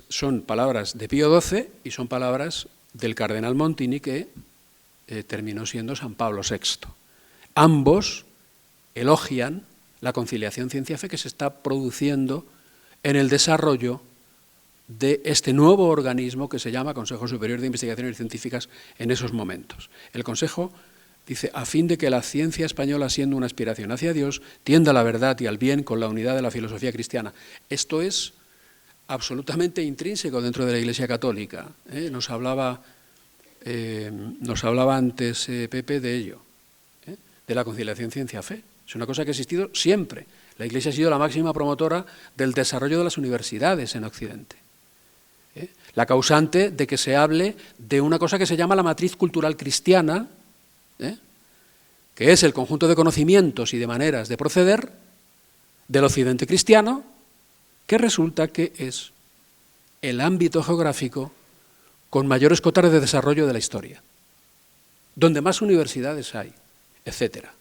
son palabras de Pío XII y son palabras del cardenal Montini, que terminó siendo San Pablo VI. Ambos elogian la conciliación ciencia-fe que se está produciendo en el desarrollo de este nuevo organismo que se llama Consejo Superior de Investigaciones Científicas en esos momentos. El Consejo dice: a fin de que la ciencia española, siendo una aspiración hacia Dios, tienda a la verdad y al bien con la unidad de la filosofía cristiana. Esto es absolutamente intrínseco dentro de la Iglesia Católica. Nos hablaba antes Pepe de ello, de la conciliación ciencia-fe. Es una cosa que ha existido siempre. La Iglesia ha sido la máxima promotora del desarrollo de las universidades en Occidente. La causante de que se hable de una cosa que se llama la matriz cultural cristiana, que es el conjunto de conocimientos y de maneras de proceder del Occidente cristiano, que resulta que es el ámbito geográfico con mayores cotas de desarrollo de la historia, donde más universidades hay, etcétera.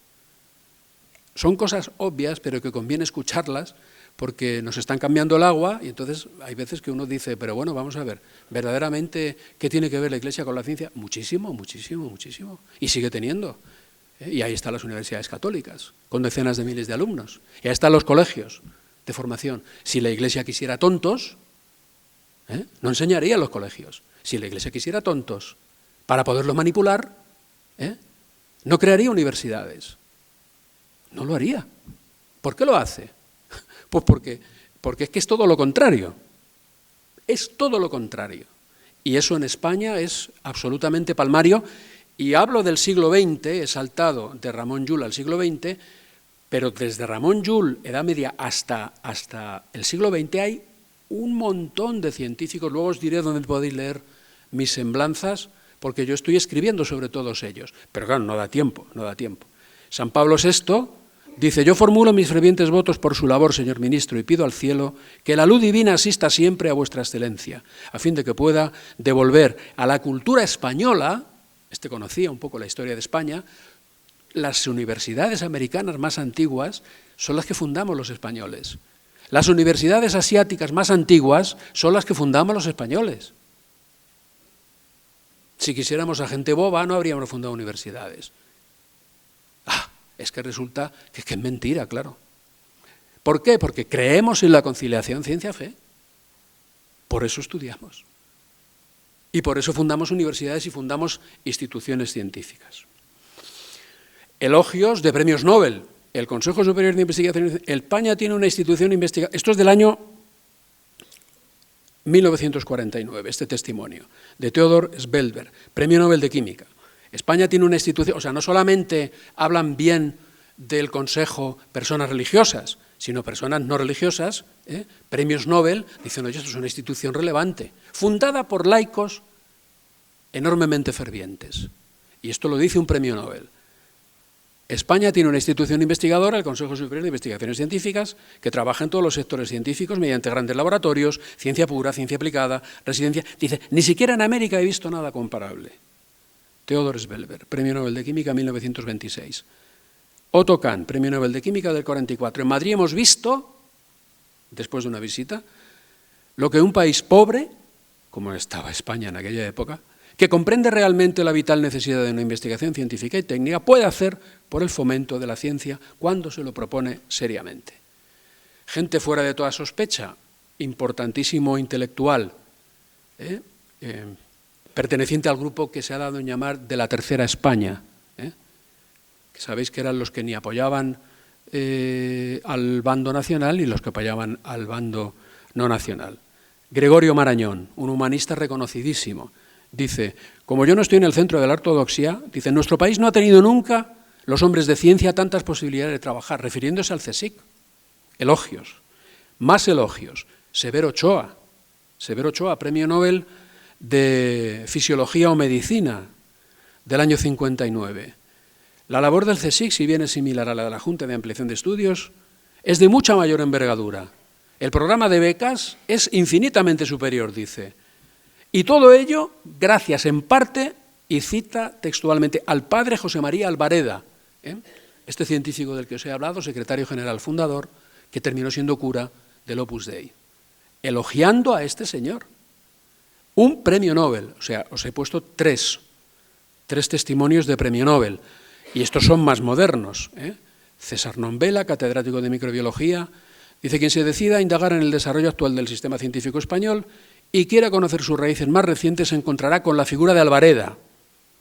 Son cosas obvias, pero que conviene escucharlas porque nos están cambiando el agua y entonces hay veces que uno dice, pero bueno, vamos a ver, verdaderamente, ¿qué tiene que ver la Iglesia con la ciencia? Muchísimo, muchísimo, muchísimo. Y sigue teniendo. Y ahí están las universidades católicas, con decenas de miles de alumnos. Y ahí están los colegios de formación. Si la Iglesia quisiera tontos, no enseñaría en los colegios. Si la Iglesia quisiera tontos para poderlos manipular, no crearía universidades. No lo haría. ¿Por qué lo hace? Pues porque es que es todo lo contrario. Es todo lo contrario. Y eso en España es absolutamente palmario. Y hablo del siglo XX, he saltado de Ramón Llull al siglo XX, pero desde Ramón Llull, Edad Media, hasta el siglo XX hay un montón de científicos. Luego os diré dónde podéis leer mis semblanzas, porque yo estoy escribiendo sobre todos ellos. Pero claro, no da tiempo. San Pablo VI dice: yo formulo mis fervientes votos por su labor, señor ministro, y pido al cielo que la luz divina asista siempre a vuestra excelencia, a fin de que pueda devolver a la cultura española, conocía un poco la historia de España, las universidades americanas más antiguas son las que fundamos los españoles. Las universidades asiáticas más antiguas son las que fundamos los españoles. Si quisiéramos a gente boba, no habríamos fundado universidades. Es que resulta que es mentira, claro. ¿Por qué? Porque creemos en la conciliación ciencia-fe. Por eso estudiamos. Y por eso fundamos universidades y fundamos instituciones científicas. Elogios de premios Nobel. El Consejo Superior de Investigaciones. España tiene una institución investigadora. Esto es del año 1949, este testimonio, de Theodor Svelberg, Premio Nobel de Química. España tiene una institución, o sea, no solamente hablan bien del Consejo personas religiosas, sino personas no religiosas, premios Nobel, dicen, oye, esto es una institución relevante, fundada por laicos enormemente fervientes. Y esto lo dice un premio Nobel. España tiene una institución investigadora, el Consejo Superior de Investigaciones Científicas, que trabaja en todos los sectores científicos mediante grandes laboratorios, ciencia pura, ciencia aplicada, residencia. Dice, ni siquiera en América he visto nada comparable. Theodor Svelber, Premio Nobel de Química 1926. Otto Kahn, Premio Nobel de Química del 44. En Madrid hemos visto, después de una visita, lo que un país pobre, como estaba España en aquella época, que comprende realmente la vital necesidad de una investigación científica y técnica, puede hacer por el fomento de la ciencia cuando se lo propone seriamente. Gente fuera de toda sospecha, importantísimo intelectual, perteneciente al grupo que se ha dado en llamar de la Tercera España, que sabéis que eran los que ni apoyaban al bando nacional ni los que apoyaban al bando no nacional. Gregorio Marañón, un humanista reconocidísimo, dice, como yo no estoy en el centro de la ortodoxia, dice, nuestro país no ha tenido nunca, los hombres de ciencia, tantas posibilidades de trabajar, refiriéndose al CSIC. Elogios, más elogios. Severo Ochoa, Premio Nobel de Fisiología o Medicina del año 59. La labor del CSIC, si bien es similar a la de la Junta de Ampliación de Estudios, es de mucha mayor envergadura. El programa de becas es infinitamente superior, dice. Y todo ello gracias en parte, y cita textualmente, al padre José María Albareda, este científico del que os he hablado, secretario general fundador, que terminó siendo cura del Opus Dei, elogiando a este señor. Un premio Nobel, o sea, os he puesto tres testimonios de premio Nobel, y estos son más modernos. César Nombela, catedrático de microbiología, dice, quien se decida a indagar en el desarrollo actual del sistema científico español y quiera conocer sus raíces más recientes, se encontrará con la figura de Albareda.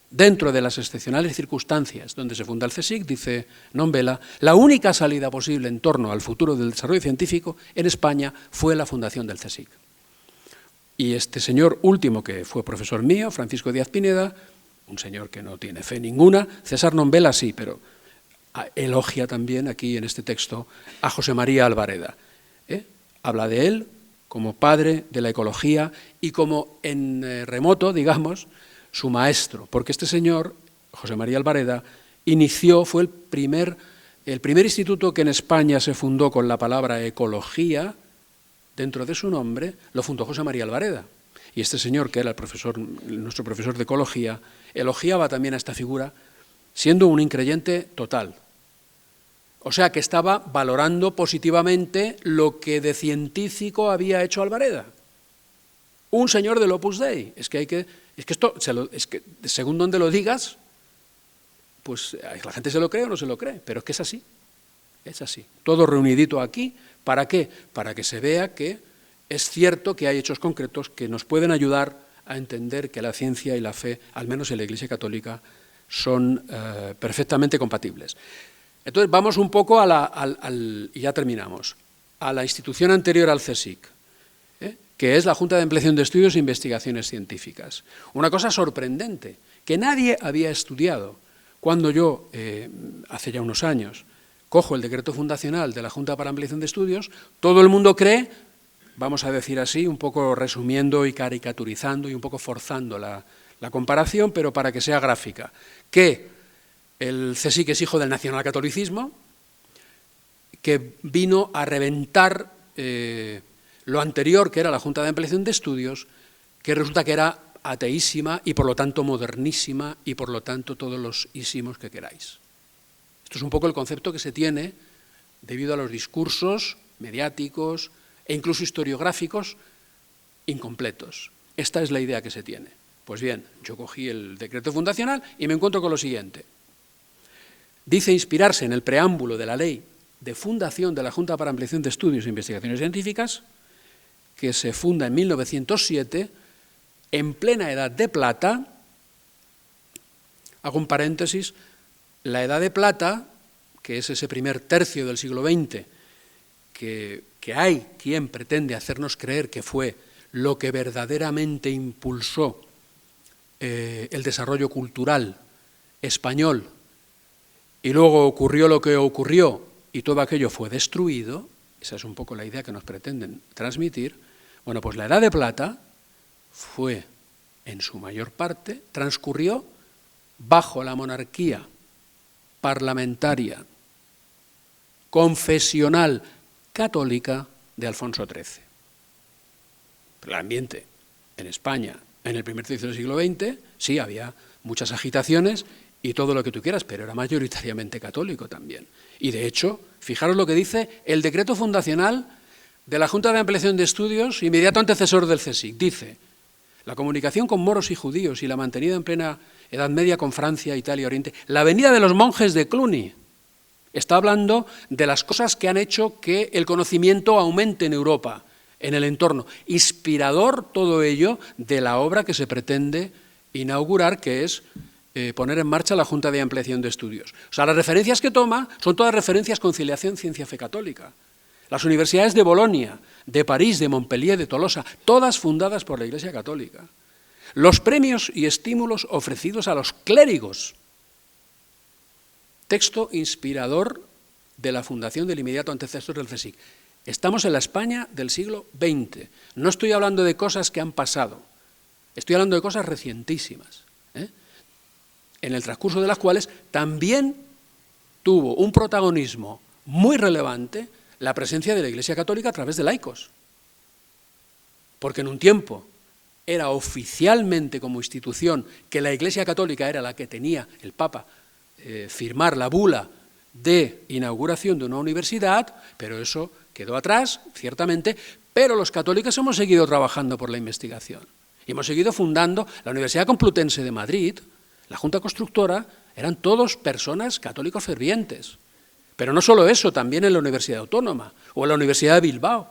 Dentro de las excepcionales circunstancias donde se funda el CSIC, dice Nombela, la única salida posible en torno al futuro del desarrollo científico en España fue la fundación del CSIC. Y este señor último, que fue profesor mío, Francisco Díaz Pineda, un señor que no tiene fe ninguna, César Nombela sí, pero elogia también aquí en este texto a José María Albareda. Habla de él como padre de la ecología y como en remoto, digamos, su maestro, porque este señor, José María Albareda, fue el primer instituto que en España se fundó con la palabra ecología dentro de su nombre, lo fundó José María Albareda. Y este señor, que era nuestro profesor de ecología, elogiaba también a esta figura, siendo un increyente total. O sea, que estaba valorando positivamente lo que de científico había hecho Albareda. Un señor del Opus Dei. Es que según donde lo digas, pues la gente se lo cree o no se lo cree, pero es que es así. Es así. Todo reunidito aquí, ¿para qué? Para que se vea que es cierto que hay hechos concretos que nos pueden ayudar a entender que la ciencia y la fe, al menos en la Iglesia Católica, son perfectamente compatibles. Entonces vamos un poco y ya terminamos, a la institución anterior al CSIC, que es la Junta de Ampliación de Estudios e Investigaciones Científicas. Una cosa sorprendente, que nadie había estudiado. Cuando yo, hace ya unos años, cojo el decreto fundacional de la Junta para Ampliación de Estudios, todo el mundo cree, vamos a decir así, un poco resumiendo y caricaturizando y un poco forzando la comparación, pero para que sea gráfica, que el CSIC es hijo del nacionalcatolicismo, que vino a reventar lo anterior, que era la Junta de Ampliación de Estudios, que resulta que era ateísima y por lo tanto modernísima y por lo tanto todos los ísimos que queráis. Esto es un poco el concepto que se tiene debido a los discursos mediáticos e incluso historiográficos incompletos. Esta es la idea que se tiene. Pues bien, yo cogí el decreto fundacional y me encuentro con lo siguiente. Dice inspirarse en el preámbulo de la ley de fundación de la Junta para Ampliación de Estudios e Investigaciones Científicas, que se funda en 1907, en plena Edad de Plata. Hago un paréntesis, la Edad de Plata, que es ese primer tercio del siglo XX, que hay quien pretende hacernos creer que fue lo que verdaderamente impulsó el desarrollo cultural español, y luego ocurrió lo que ocurrió y todo aquello fue destruido, esa es un poco la idea que nos pretenden transmitir, bueno, pues la Edad de Plata fue, en su mayor parte, transcurrió bajo la monarquía parlamentaria, confesional, católica de Alfonso XIII. Pero el ambiente en España, en el primer tercio del siglo XX, sí, había muchas agitaciones y todo lo que tú quieras, pero era mayoritariamente católico también. Y de hecho, fijaros lo que dice el decreto fundacional de la Junta de Ampliación de Estudios, inmediato antecesor del CSIC. Dice: la comunicación con moros y judíos y la mantenida en plena Edad Media con Francia, Italia, Oriente. La venida de los monjes de Cluny. Está hablando de las cosas que han hecho que el conocimiento aumente en Europa, en el entorno. Inspirador todo ello de la obra que se pretende inaugurar, que es poner en marcha la Junta de Ampliación de Estudios. O sea, las referencias que toma son todas referencias conciliación, ciencia, fe católica. Las universidades de Bolonia, de París, de Montpellier, de Tolosa, todas fundadas por la Iglesia Católica. Los premios y estímulos ofrecidos a los clérigos. Texto inspirador de la fundación del inmediato antecesor del CSIC. Estamos en la España del siglo XX. No estoy hablando de cosas que han pasado, estoy hablando de cosas recientísimas, en el transcurso de las cuales también tuvo un protagonismo muy relevante la presencia de la Iglesia Católica a través de laicos. Porque en un tiempo era oficialmente como institución que la Iglesia Católica era la que tenía, el Papa, firmar la bula de inauguración de una universidad, pero eso quedó atrás, ciertamente, pero los católicos hemos seguido trabajando por la investigación. Y hemos seguido fundando la Universidad Complutense de Madrid, la Junta Constructora, eran todos personas católicos fervientes. Pero no solo eso, también en la Universidad Autónoma o en la Universidad de Bilbao.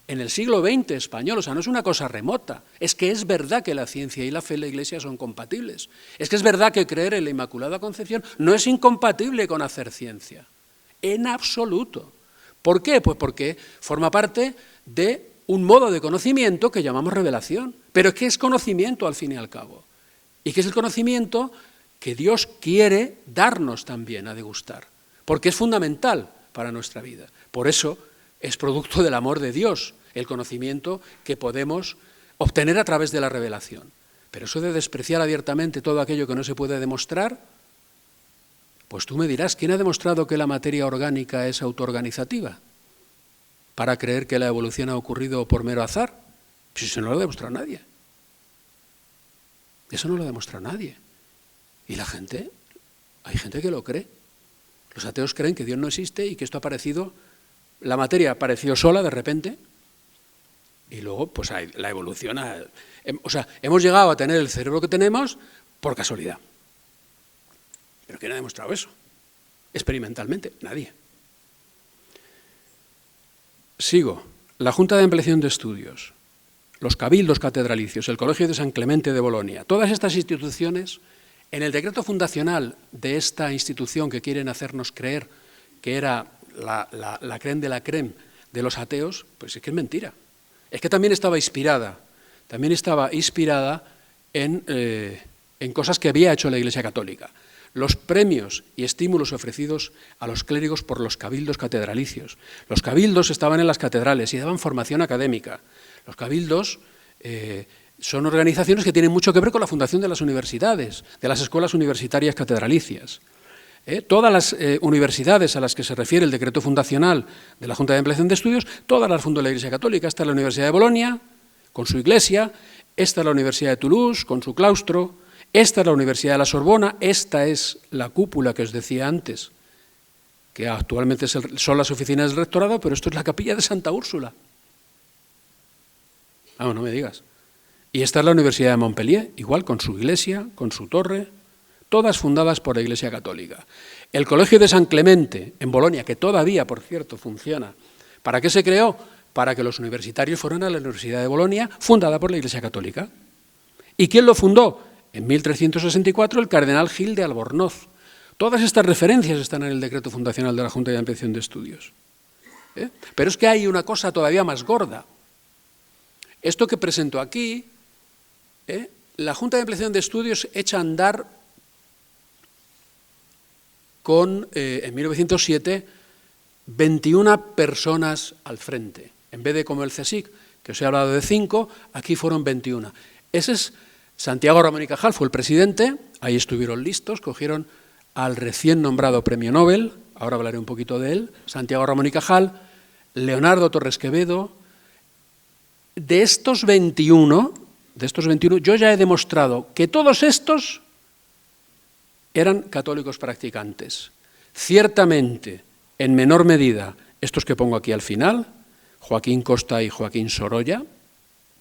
En el siglo XX español, o sea, no es una cosa remota, es que es verdad que la ciencia y la fe en la Iglesia son compatibles. Es que es verdad que creer en la Inmaculada Concepción no es incompatible con hacer ciencia, en absoluto. ¿Por qué? Pues porque forma parte de un modo de conocimiento que llamamos revelación, pero es que es conocimiento al fin y al cabo, y que es el conocimiento que Dios quiere darnos también a degustar, porque es fundamental para nuestra vida. Por eso es producto del amor de Dios, el conocimiento que podemos obtener a través de la revelación. Pero eso de despreciar abiertamente todo aquello que no se puede demostrar, pues tú me dirás, ¿quién ha demostrado que la materia orgánica es autoorganizativa? Para creer que la evolución ha ocurrido por mero azar. Pues eso no lo ha demostrado nadie. Eso no lo ha demostrado nadie. Y la gente, hay gente que lo cree. Los ateos creen que Dios no existe y que esto ha aparecido, la materia apareció sola de repente, y luego pues la evolución, o sea, hemos llegado a tener el cerebro que tenemos por casualidad. ¿Pero quién ha demostrado eso? Experimentalmente, nadie. Sigo. La Junta de Ampliación de Estudios, los cabildos catedralicios, el Colegio de San Clemente de Bolonia, todas estas instituciones, en el decreto fundacional de esta institución que quieren hacernos creer que era la crème de la crème de los ateos, pues es que es mentira. Es que también estaba inspirada en cosas que había hecho la Iglesia Católica. Los premios y estímulos ofrecidos a los clérigos por los cabildos catedralicios. Los cabildos estaban en las catedrales y daban formación académica. Los cabildos son organizaciones que tienen mucho que ver con la fundación de las universidades, de las escuelas universitarias catedralicias. Todas las universidades a las que se refiere el decreto fundacional de la Junta de Ampliación de Estudios, todas las fundó la Iglesia Católica. Esta es la Universidad de Bolonia, con su iglesia; esta es la Universidad de Toulouse, con su claustro; esta es la Universidad de la Sorbona; esta es la cúpula que os decía antes, que actualmente son las oficinas del rectorado, pero esto es la capilla de Santa Úrsula. No me digas. Y esta es la Universidad de Montpellier, igual, con su iglesia, con su torre, todas fundadas por la Iglesia Católica. El Colegio de San Clemente, en Bolonia, que todavía, por cierto, funciona. ¿Para qué se creó? Para que los universitarios fueran a la Universidad de Bolonia, fundada por la Iglesia Católica. ¿Y quién lo fundó? En 1364, el cardenal Gil de Albornoz. Todas estas referencias están en el decreto fundacional de la Junta de Ampliación de Estudios. Pero es que hay una cosa todavía más gorda. Esto que presento aquí, la Junta de Ampliación de Estudios echa a andar en 1907, 21 personas al frente. En vez de como el CSIC, que os he hablado de 5, aquí fueron 21. Ese es Santiago Ramón y Cajal, fue el presidente, ahí estuvieron listos, cogieron al recién nombrado premio Nobel, ahora hablaré un poquito de él, Santiago Ramón y Cajal, Leonardo Torres Quevedo. De estos 21, yo ya he demostrado que todos estos eran católicos practicantes. Ciertamente, en menor medida, estos que pongo aquí al final, Joaquín Costa y Joaquín Sorolla,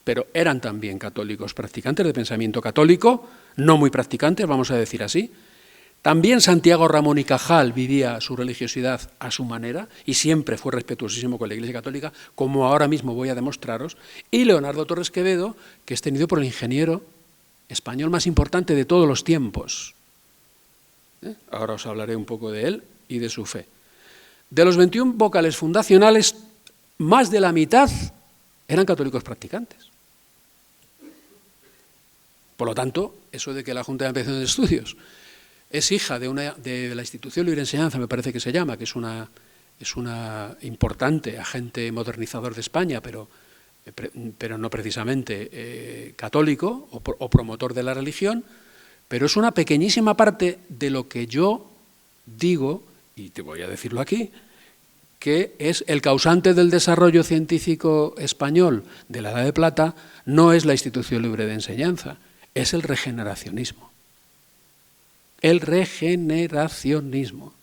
pero eran también católicos practicantes de pensamiento católico, no muy practicantes, vamos a decir así. También Santiago Ramón y Cajal vivía su religiosidad a su manera y siempre fue respetuosísimo con la Iglesia Católica, como ahora mismo voy a demostraros. Y Leonardo Torres Quevedo, que es tenido por el ingeniero español más importante de todos los tiempos. Ahora os hablaré un poco de él y de su fe. De los 21 vocales fundacionales, más de la mitad eran católicos practicantes. Por lo tanto, eso de que la Junta de Ampliación de Estudios es hija de la Institución Libre de Enseñanza, me parece que se llama, que es una importante agente modernizador de España, pero no precisamente católico o promotor de la religión, pero es una pequeñísima parte de lo que yo digo, y te voy a decirlo aquí, que es el causante del desarrollo científico español de la Edad de Plata, no es la Institución Libre de Enseñanza, es el regeneracionismo. El regeneracionismo,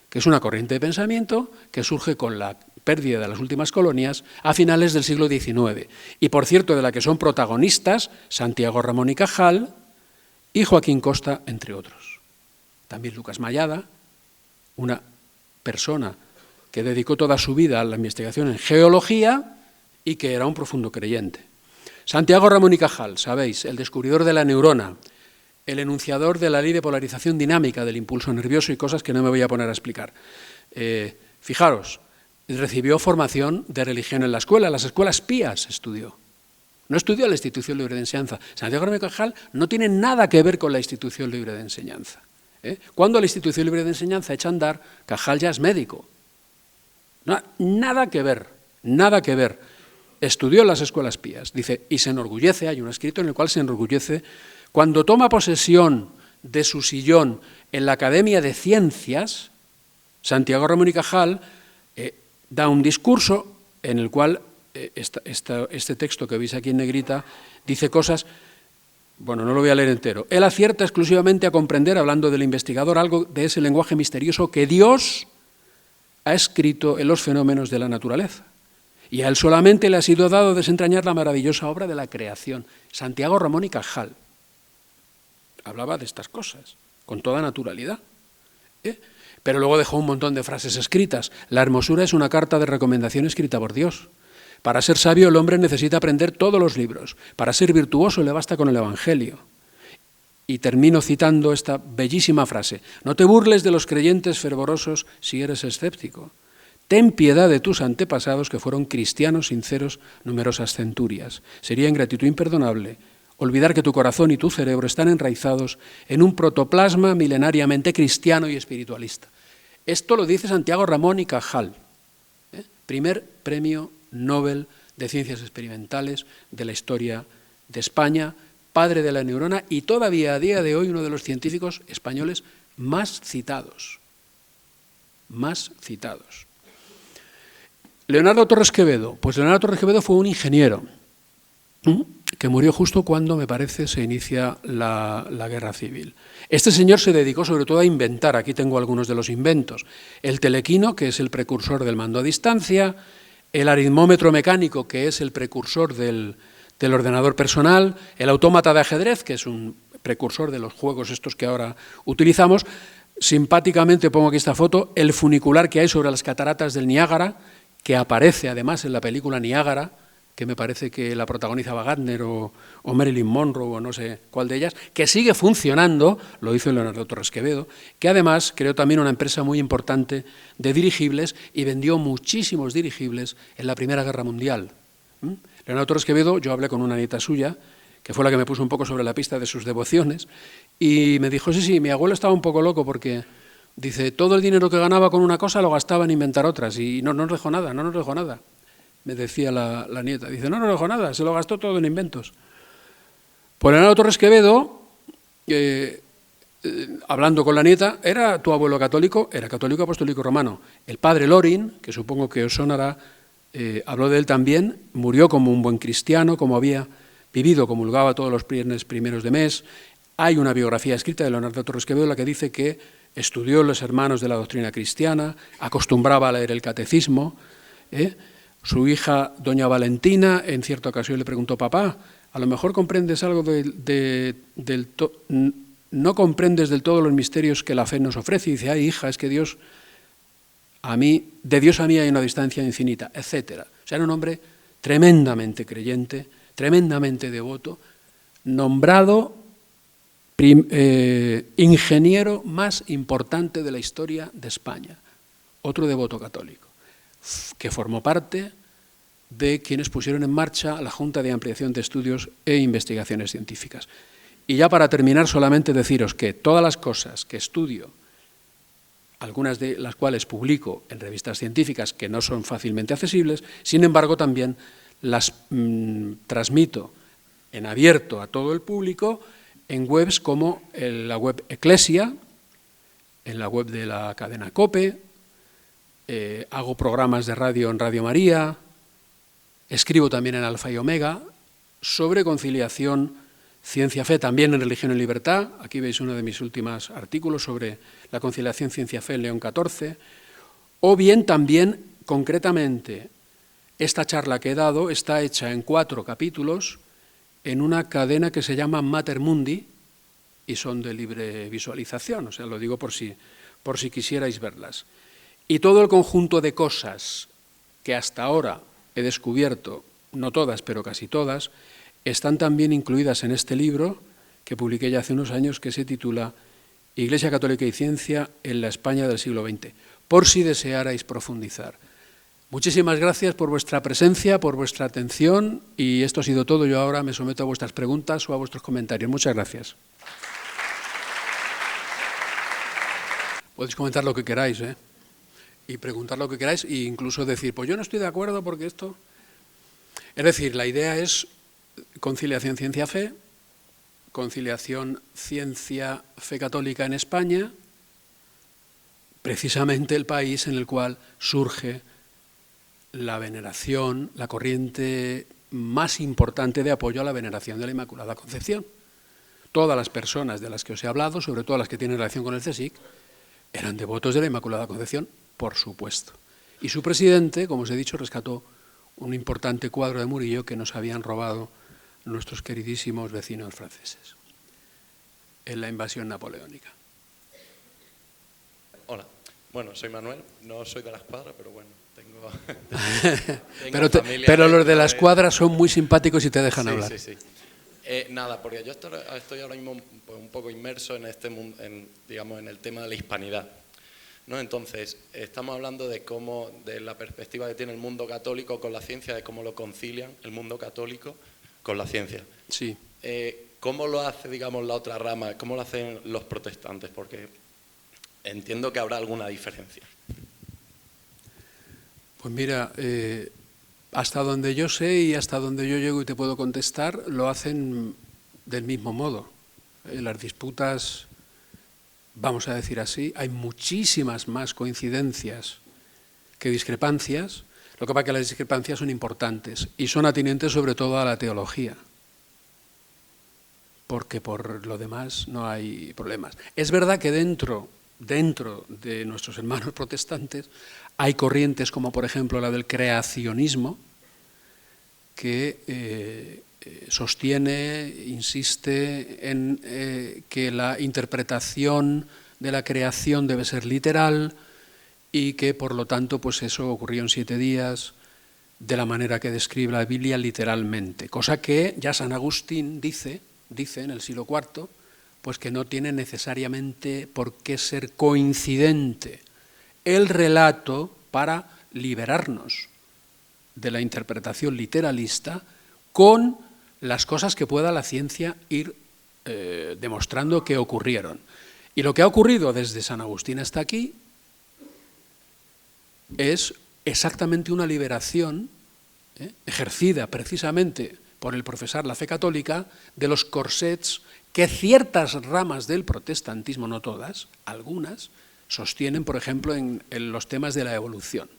que es una corriente de pensamiento que surge con la pérdida de las últimas colonias a finales del siglo XIX. Y, por cierto, de la que son protagonistas Santiago Ramón y Cajal y Joaquín Costa, entre otros. También Lucas Mayada, una persona que dedicó toda su vida a la investigación en geología y que era un profundo creyente. Santiago Ramón y Cajal, sabéis, el descubridor de la neurona, el enunciador de la ley de polarización dinámica del impulso nervioso y cosas que no me voy a poner a explicar. Fijaros, recibió formación de religión en la escuela, en las escuelas pías estudió. No estudió en la Institución Libre de Enseñanza. Santiago Ramón y Cajal no tiene nada que ver con la Institución Libre de Enseñanza. Cuando la Institución Libre de Enseñanza echa a andar, Cajal ya es médico. No, nada que ver, nada que ver. Estudió en las escuelas pías, dice, y se enorgullece, hay un escrito en el cual se enorgullece. Cuando toma posesión de su sillón en la Academia de Ciencias, Santiago Ramón y Cajal da un discurso en el cual este texto que veis aquí en negrita dice cosas, bueno, no lo voy a leer entero. Él acierta exclusivamente a comprender, hablando del investigador, algo de ese lenguaje misterioso que Dios ha escrito en los fenómenos de la naturaleza. Y a él solamente le ha sido dado desentrañar la maravillosa obra de la creación. Santiago Ramón y Cajal hablaba de estas cosas, con toda naturalidad. Pero luego dejó un montón de frases escritas. La hermosura es una carta de recomendación escrita por Dios. Para ser sabio el hombre necesita aprender todos los libros. Para ser virtuoso le basta con el Evangelio. Y termino citando esta bellísima frase. No te burles de los creyentes fervorosos si eres escéptico. Ten piedad de tus antepasados que fueron cristianos sinceros numerosas centurias. Sería ingratitud imperdonable olvidar que tu corazón y tu cerebro están enraizados en un protoplasma milenariamente cristiano y espiritualista. Esto lo dice Santiago Ramón y Cajal, primer premio Nobel de Ciencias Experimentales de la historia de España, padre de la neurona y todavía a día de hoy uno de los científicos españoles más citados. Más citados. Leonardo Torres Quevedo. Pues Leonardo Torres Quevedo fue un ingeniero que murió justo cuando, me parece, se inicia la guerra civil. Este señor se dedicó sobre todo a inventar, aquí tengo algunos de los inventos, el telequino, que es el precursor del mando a distancia, el aritmómetro mecánico, que es el precursor del ordenador personal, el autómata de ajedrez, que es un precursor de los juegos estos que ahora utilizamos. Simpáticamente pongo aquí esta foto, el funicular que hay sobre las cataratas del Niágara, que aparece además en la película Niágara, que me parece que la protagonizaba Gardner o Marilyn Monroe o no sé cuál de ellas, que sigue funcionando, lo hizo Leonardo Torres Quevedo, que además creó también una empresa muy importante de dirigibles y vendió muchísimos dirigibles en la Primera Guerra Mundial. Leonardo Torres Quevedo, yo hablé con una nieta suya, que fue la que me puso un poco sobre la pista de sus devociones, y me dijo, sí, mi abuelo estaba un poco loco porque Dice, todo el dinero que ganaba con una cosa lo gastaba en inventar otras y no nos dejó nada, no nos dejó nada. Me decía la nieta, dice, no nos dejó nada, se lo gastó todo en inventos. Por Hernando Torres Quevedo, hablando con la nieta, ¿era tu abuelo católico? Era católico apostólico romano. El padre Lorin, que supongo que os sonará, habló de él también, murió como un buen cristiano, como había vivido, comulgaba todos los viernes primeros de mes. Hay una biografía escrita de Leonardo Torres Quevedo, la que dice que estudió los hermanos de la doctrina cristiana, acostumbraba a leer el catecismo. Su hija, doña Valentina, en cierta ocasión le preguntó, papá, a lo mejor comprendes algo no comprendes del todo los misterios que la fe nos ofrece. Y dice, ay, hija, es que de Dios a mí hay una distancia infinita, etc. O sea, era un hombre tremendamente creyente, tremendamente devoto, nombrado ingeniero más importante de la historia de España, otro devoto católico, que formó parte de quienes pusieron en marcha la Junta de Ampliación de Estudios e Investigaciones Científicas. Y ya para terminar, solamente deciros que todas las cosas que estudio, algunas de las cuales publico en revistas científicas que no son fácilmente accesibles, sin embargo también las transmito en abierto a todo el público en webs como en la web Eclesia, en la web de la cadena COPE, hago programas de radio en Radio María, escribo también en Alfa y Omega sobre conciliación, ciencia-fe, también en Religión y Libertad. Aquí veis uno de mis últimos artículos sobre la conciliación ciencia-fe en León XIV. O bien también, concretamente, esta charla que he dado está hecha en 4 capítulos en una cadena que se llama Mater Mundi y son de libre visualización, o sea, lo digo por si quisierais verlas. Y todo el conjunto de cosas que hasta ahora he descubierto, no todas, pero casi todas, están también incluidas en este libro que publiqué ya hace unos años, que se titula Iglesia Católica y Ciencia en la España del siglo XX, por si desearais profundizar. Muchísimas gracias por vuestra presencia, por vuestra atención, y esto ha sido todo. Yo ahora me someto a vuestras preguntas o a vuestros comentarios. Muchas gracias. Podéis comentar lo que queráis, y preguntar lo que queráis, e incluso decir, pues yo no estoy de acuerdo porque esto... Es decir, la idea es conciliación ciencia-fe, conciliación ciencia-fe católica en España, precisamente el país en el cual surge la veneración, la corriente más importante de apoyo a la veneración de la Inmaculada Concepción. Todas las personas de las que os he hablado, sobre todo las que tienen relación con el CSIC, eran devotos de la Inmaculada Concepción, por supuesto. Y su presidente, como os he dicho, rescató un importante cuadro de Murillo que nos habían robado nuestros queridísimos vecinos franceses en la invasión napoleónica. Hola, bueno, soy Manuel, no soy de la escuadra, pero bueno, tengo pero los de la escuadra son muy simpáticos y te dejan hablar. Sí. Nada, porque yo estoy ahora mismo pues, un poco inmerso en este mundo, digamos, en el tema de la hispanidad, ¿no? Entonces, estamos hablando de cómo, de la perspectiva que tiene el mundo católico con la ciencia, de cómo lo concilian el mundo católico con la ciencia. Sí. ¿Cómo lo hace, digamos, la otra rama? ¿Cómo lo hacen los protestantes? Porque entiendo que habrá alguna diferencia. Pues mira, hasta donde yo sé y hasta donde yo llego y te puedo contestar, lo hacen del mismo modo. Las disputas, vamos a decir así, hay muchísimas más coincidencias que discrepancias. Lo que pasa es que las discrepancias son importantes y son atinentes sobre todo a la teología, porque por lo demás no hay problemas. Es verdad que dentro de nuestros hermanos protestantes hay corrientes como por ejemplo la del creacionismo que sostiene, insiste en que la interpretación de la creación debe ser literal y que por lo tanto pues eso ocurrió en 7 días de la manera que describe la Biblia literalmente, cosa que ya San Agustín dice en el siglo IV, pues que no tiene necesariamente por qué ser coincidente el relato para liberarnos de la interpretación literalista con las cosas que pueda la ciencia ir demostrando que ocurrieron. Y lo que ha ocurrido desde San Agustín hasta aquí es exactamente una liberación ejercida precisamente por el profesar la fe católica de los corsets que ciertas ramas del protestantismo, no todas, algunas, sostienen, por ejemplo, en los temas de la evolución.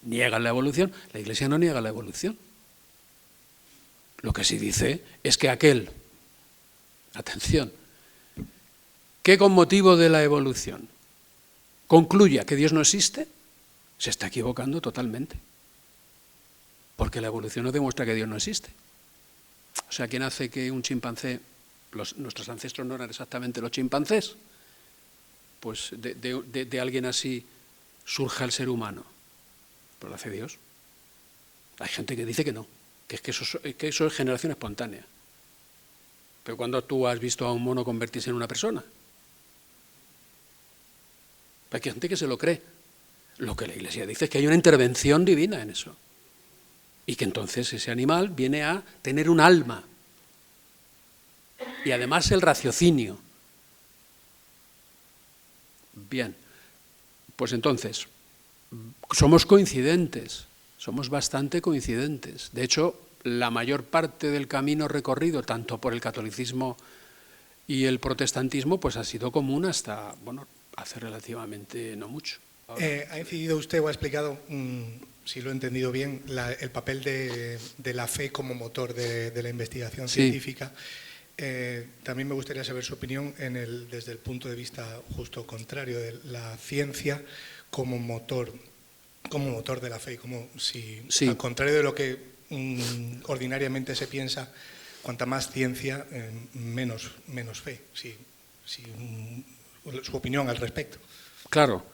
Niegan la evolución, la Iglesia no niega la evolución. Lo que sí dice es que aquel, atención, que con motivo de la evolución concluya que Dios no existe, se está equivocando totalmente. Porque la evolución no demuestra que Dios no existe. O sea, ¿quién hace que un chimpancé, nuestros ancestros no eran exactamente los chimpancés? Pues de alguien así surja el ser humano. Pues lo hace Dios. Hay gente que dice que no, que eso es generación espontánea. Pero ¿cuándo tú has visto a un mono convertirse en una persona? Hay gente que se lo cree. Lo que la Iglesia dice es que hay una intervención divina en eso. Y que entonces ese animal viene a tener un alma. Y además el raciocinio. Bien, pues entonces, somos coincidentes, somos bastante coincidentes. De hecho, la mayor parte del camino recorrido, tanto por el catolicismo y el protestantismo, pues ha sido común hasta, bueno, hace relativamente no mucho. Ha incidido usted o ha explicado, si lo he entendido bien, el papel de la fe como motor de la investigación científica. También me gustaría saber su opinión desde el punto de vista justo contrario, de la ciencia como motor de la fe, como si, al contrario de lo que ordinariamente se piensa, cuanta más ciencia, menos fe. Su opinión al respecto. Claro.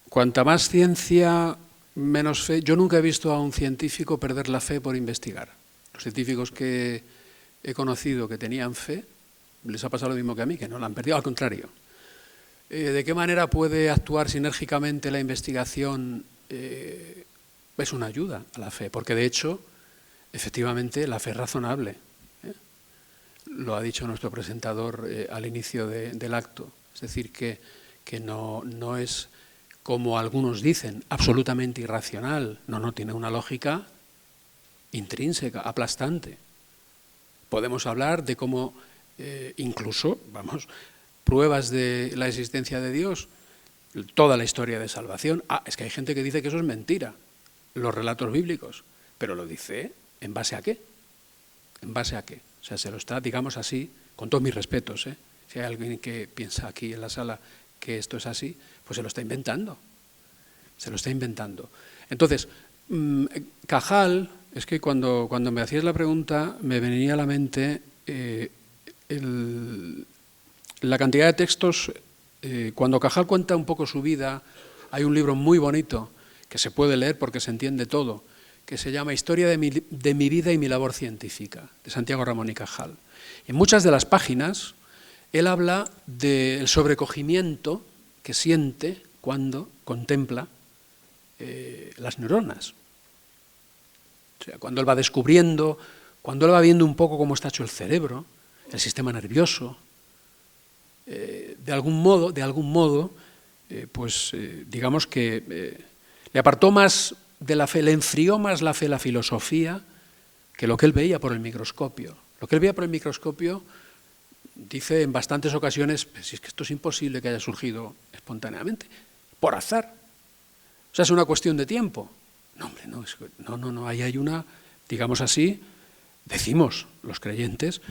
Cuanta más ciencia, menos fe. Yo nunca he visto a un científico perder la fe por investigar. Los científicos que he conocido que tenían fe, les ha pasado lo mismo que a mí, que no la han perdido, al contrario. ¿De qué manera puede actuar sinérgicamente la investigación? Es una ayuda a la fe, porque de hecho, efectivamente, la fe es razonable. Lo ha dicho nuestro presentador al inicio del acto. Es decir, que no es, como algunos dicen, absolutamente irracional. No, tiene una lógica intrínseca, aplastante. Podemos hablar de cómo, incluso, pruebas de la existencia de Dios, toda la historia de salvación. Es que hay gente que dice que eso es mentira, los relatos bíblicos, pero lo dice ¿en base a qué? ¿En base a qué? O sea, se lo está, digamos así, con todos mis respetos, si hay alguien que piensa aquí en la sala que esto es así, pues se lo está inventando. Se lo está inventando. Entonces, Cajal, es que cuando me hacías la pregunta me venía a la mente la cantidad de textos. Cuando Cajal cuenta un poco su vida, hay un libro muy bonito que se puede leer porque se entiende todo, que se llama Historia de mi vida y mi labor científica, de Santiago Ramón y Cajal. En muchas de las páginas él habla del sobrecogimiento que siente cuando contempla las neuronas. O sea, cuando él va descubriendo, cuando él va viendo un poco cómo está hecho el cerebro, el sistema nervioso, de algún modo, digamos que le apartó más de la fe, le enfrió más la fe la filosofía que lo que él veía por el microscopio. Lo que él veía por el microscopio, dice en bastantes ocasiones, si es que esto es imposible que haya surgido espontáneamente, por azar. O sea, es una cuestión de tiempo. No, hombre, no, ahí hay una, digamos así, decimos los creyentes,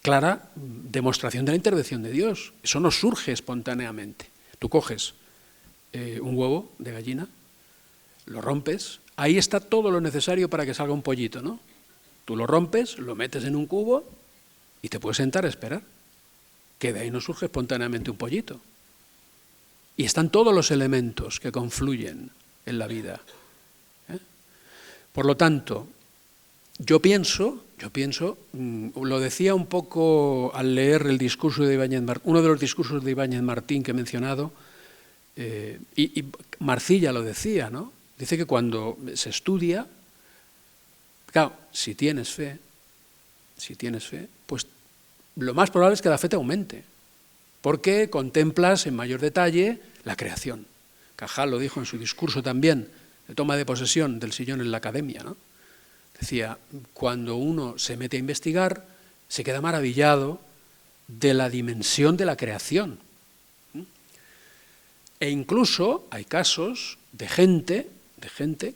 clara demostración de la intervención de Dios. Eso no surge espontáneamente. Tú coges un huevo de gallina, lo rompes, ahí está todo lo necesario para que salga un pollito, ¿no? Tú lo rompes, lo metes en un cubo y te puedes sentar a esperar, que de ahí no surge espontáneamente un pollito. Y están todos los elementos que confluyen en la vida. Por lo tanto, yo pienso, lo decía un poco al leer el discurso de Ibáñez Martín, uno de los discursos de Ibáñez Martín que he mencionado, y Marcilla lo decía, ¿no? Dice que cuando se estudia, claro, si tienes fe, pues lo más probable es que la fe te aumente, porque contemplas en mayor detalle la creación. Cajal lo dijo en su discurso también, de toma de posesión del sillón en la academia, ¿no? Decía, cuando uno se mete a investigar, se queda maravillado de la dimensión de la creación. E incluso hay casos de gente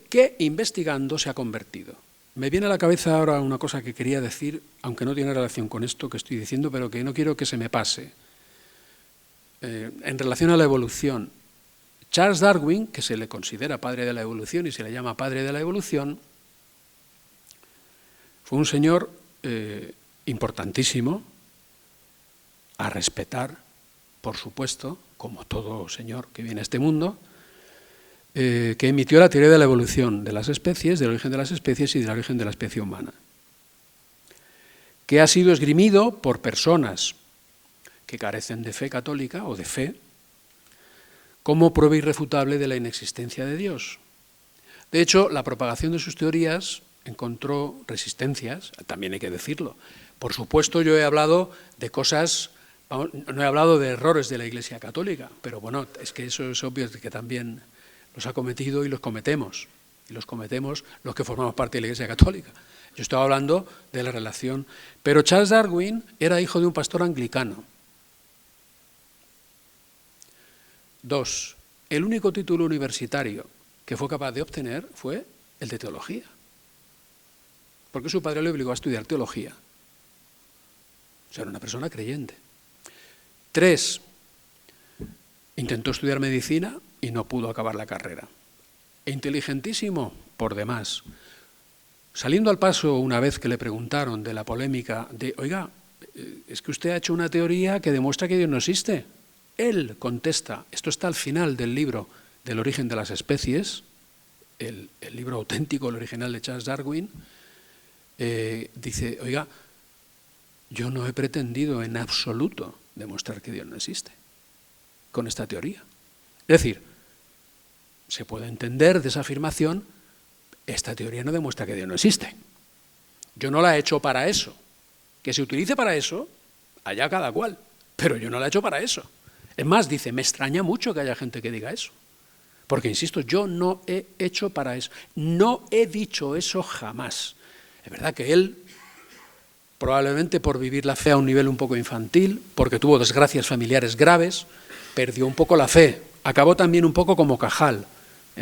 que investigando se ha convertido. Me viene a la cabeza ahora una cosa que quería decir, aunque no tiene relación con esto que estoy diciendo, pero que no quiero que se me pase. En relación a la evolución, Charles Darwin, que se le considera padre de la evolución y se le llama padre de la evolución, fue un señor importantísimo, a respetar, por supuesto, como todo señor que viene a este mundo, que emitió la teoría de la evolución de las especies, del origen de las especies y del origen de la especie humana, que ha sido esgrimido por personas que carecen de fe católica o de fe, como prueba irrefutable de la inexistencia de Dios. De hecho, la propagación de sus teorías encontró resistencias, también hay que decirlo. Por supuesto, yo he hablado de cosas, no he hablado de errores de la Iglesia Católica, pero bueno, es que eso es obvio que también los ha cometido y los cometemos los que formamos parte de la Iglesia Católica. Yo estaba hablando de la relación, pero Charles Darwin era hijo de un pastor anglicano. 2. El único título universitario que fue capaz de obtener fue el de teología, porque su padre le obligó a estudiar teología. O sea, era una persona creyente. 3. Intentó estudiar medicina y no pudo acabar la carrera. Inteligentísimo, por demás. Saliendo al paso una vez que le preguntaron de la polémica de, oiga, es que usted ha hecho una teoría que demuestra que Dios no existe. Él contesta, esto está al final del libro del origen de las especies, el libro auténtico, el original de Charles Darwin, dice, oiga, yo no he pretendido en absoluto demostrar que Dios no existe con esta teoría. Es decir, se puede entender de esa afirmación, esta teoría no demuestra que Dios no existe. Yo no la he hecho para eso. Que se utilice para eso, allá cada cual, pero yo no la he hecho para eso. Es más, dice, me extraña mucho que haya gente que diga eso. Porque, insisto, yo no he hecho para eso. No he dicho eso jamás. Es verdad que él, probablemente por vivir la fe a un nivel un poco infantil, porque tuvo desgracias familiares graves, perdió un poco la fe. Acabó también un poco como Cajal.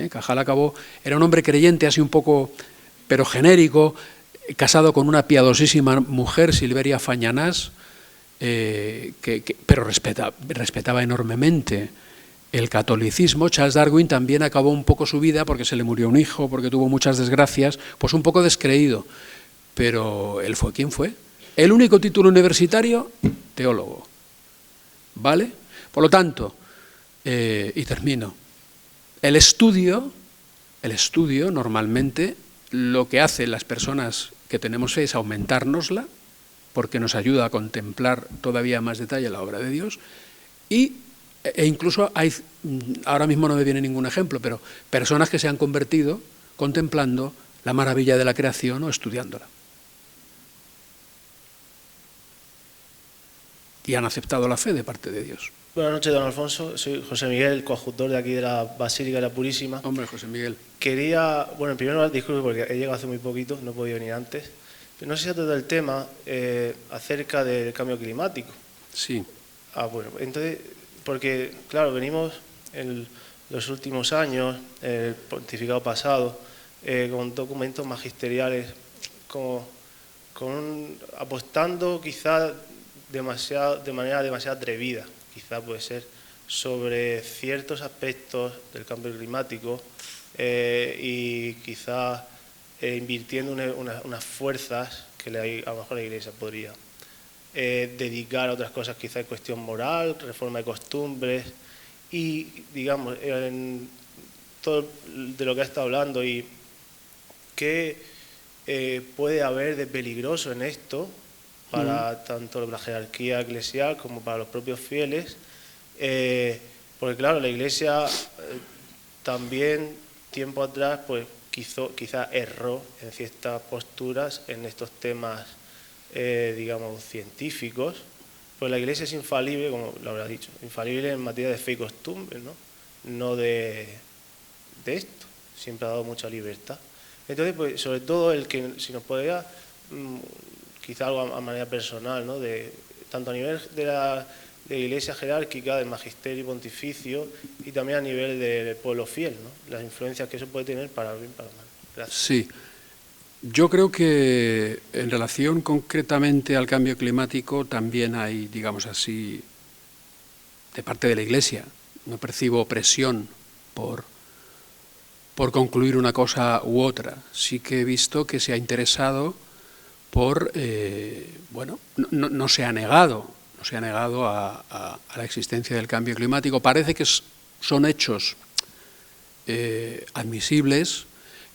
Cajal acabó, era un hombre creyente, así un poco, pero genérico, casado con una piadosísima mujer, Silveria Fañanás, pero respetaba enormemente el catolicismo. Charles Darwin también acabó un poco su vida porque se le murió un hijo, porque tuvo muchas desgracias, pues un poco descreído. Pero él fue quien fue. El único título universitario, teólogo. ¿Vale? Por lo tanto, y termino, el estudio normalmente lo que hacen las personas que tenemos fe es aumentárnosla, porque nos ayuda a contemplar todavía más detalle la obra de Dios, e incluso hay, ahora mismo no me viene ningún ejemplo, pero personas que se han convertido contemplando la maravilla de la creación o estudiándola. Y han aceptado la fe de parte de Dios. Buenas noches, don Alfonso. Soy José Miguel, coadjutor de aquí de la Basílica de la Purísima. Hombre, José Miguel. Quería, bueno, en primer lugar, disculpe porque he llegado hace muy poquito, no he podido venir antes. Pero no sé si ha tratado el tema acerca del cambio climático. Sí. Bueno, entonces, porque, claro, venimos en los últimos años, el pontificado pasado, con documentos magisteriales, apostando quizá de manera demasiado atrevida, quizá puede ser, sobre ciertos aspectos del cambio climático y quizá invirtiendo unas fuerzas que a lo mejor la Iglesia podría dedicar a otras cosas, quizá en cuestión moral, reforma de costumbres y, digamos, en todo de lo que ha estado hablando y qué puede haber de peligroso en esto para tanto la jerarquía eclesial como para los propios fieles, porque claro, la Iglesia también tiempo atrás pues quizá erró en ciertas posturas en estos temas digamos, científicos, pues la Iglesia es infalible, como lo habrá dicho, infalible en materia de fe y costumbres, no de esto. Siempre ha dado mucha libertad. Entonces, pues, sobre todo el que, si nos podría, quizá algo a manera personal, ¿no? Tanto a nivel de la Iglesia jerárquica, del magisterio pontificio, y también a nivel del pueblo fiel, ¿no? Las influencias que eso puede tener para bien y para mal. Gracias. Sí. Yo creo que en relación concretamente al cambio climático también hay, digamos así, de parte de la Iglesia, no percibo presión por concluir una cosa u otra. Sí que he visto que se ha interesado por, bueno, no se ha negado a la existencia del cambio climático. Parece que son hechos admisibles,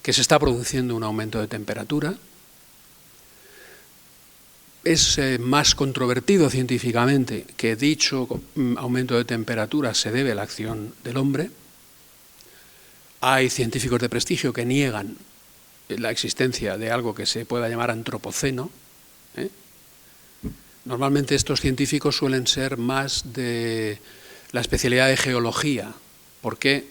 que se está produciendo un aumento de temperatura. Es más controvertido científicamente que dicho aumento de temperatura se debe a la acción del hombre. Hay científicos de prestigio que niegan la existencia de algo que se pueda llamar antropoceno. Normalmente estos científicos suelen ser más de la especialidad de geología, porque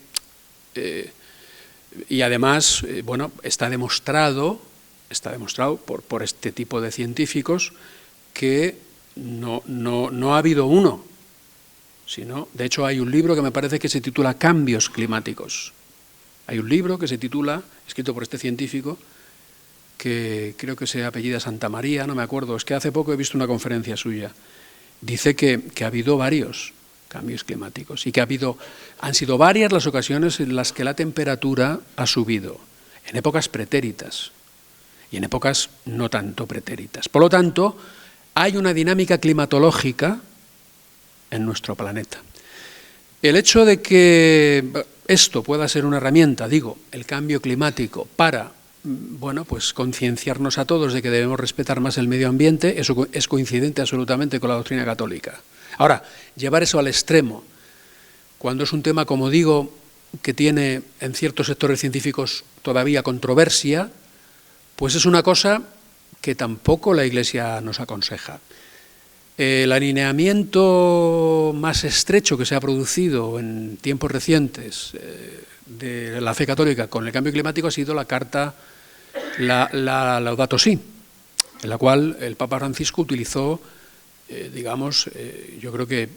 y además, bueno, está demostrado por este tipo de científicos que no ha habido uno, sino, de hecho hay un libro que me parece que se titula Cambios climáticos. Hay un libro que se titula, escrito por este científico, que creo que se apellida Santa María, no me acuerdo, es que hace poco he visto una conferencia suya. Dice que ha habido varios cambios climáticos y que han sido varias las ocasiones en las que la temperatura ha subido, en épocas pretéritas y en épocas no tanto pretéritas. Por lo tanto, hay una dinámica climatológica en nuestro planeta. El hecho de que esto pueda ser una herramienta, digo, el cambio climático, para, bueno, pues concienciarnos a todos de que debemos respetar más el medio ambiente, eso es coincidente absolutamente con la doctrina católica. Ahora, llevar eso al extremo, cuando es un tema, como digo, que tiene en ciertos sectores científicos todavía controversia, pues es una cosa que tampoco la Iglesia nos aconseja. El alineamiento más estrecho que se ha producido en tiempos recientes de la fe católica con el cambio climático ha sido la carta, la Laudato Si, en la cual el Papa Francisco utilizó, digamos, yo creo que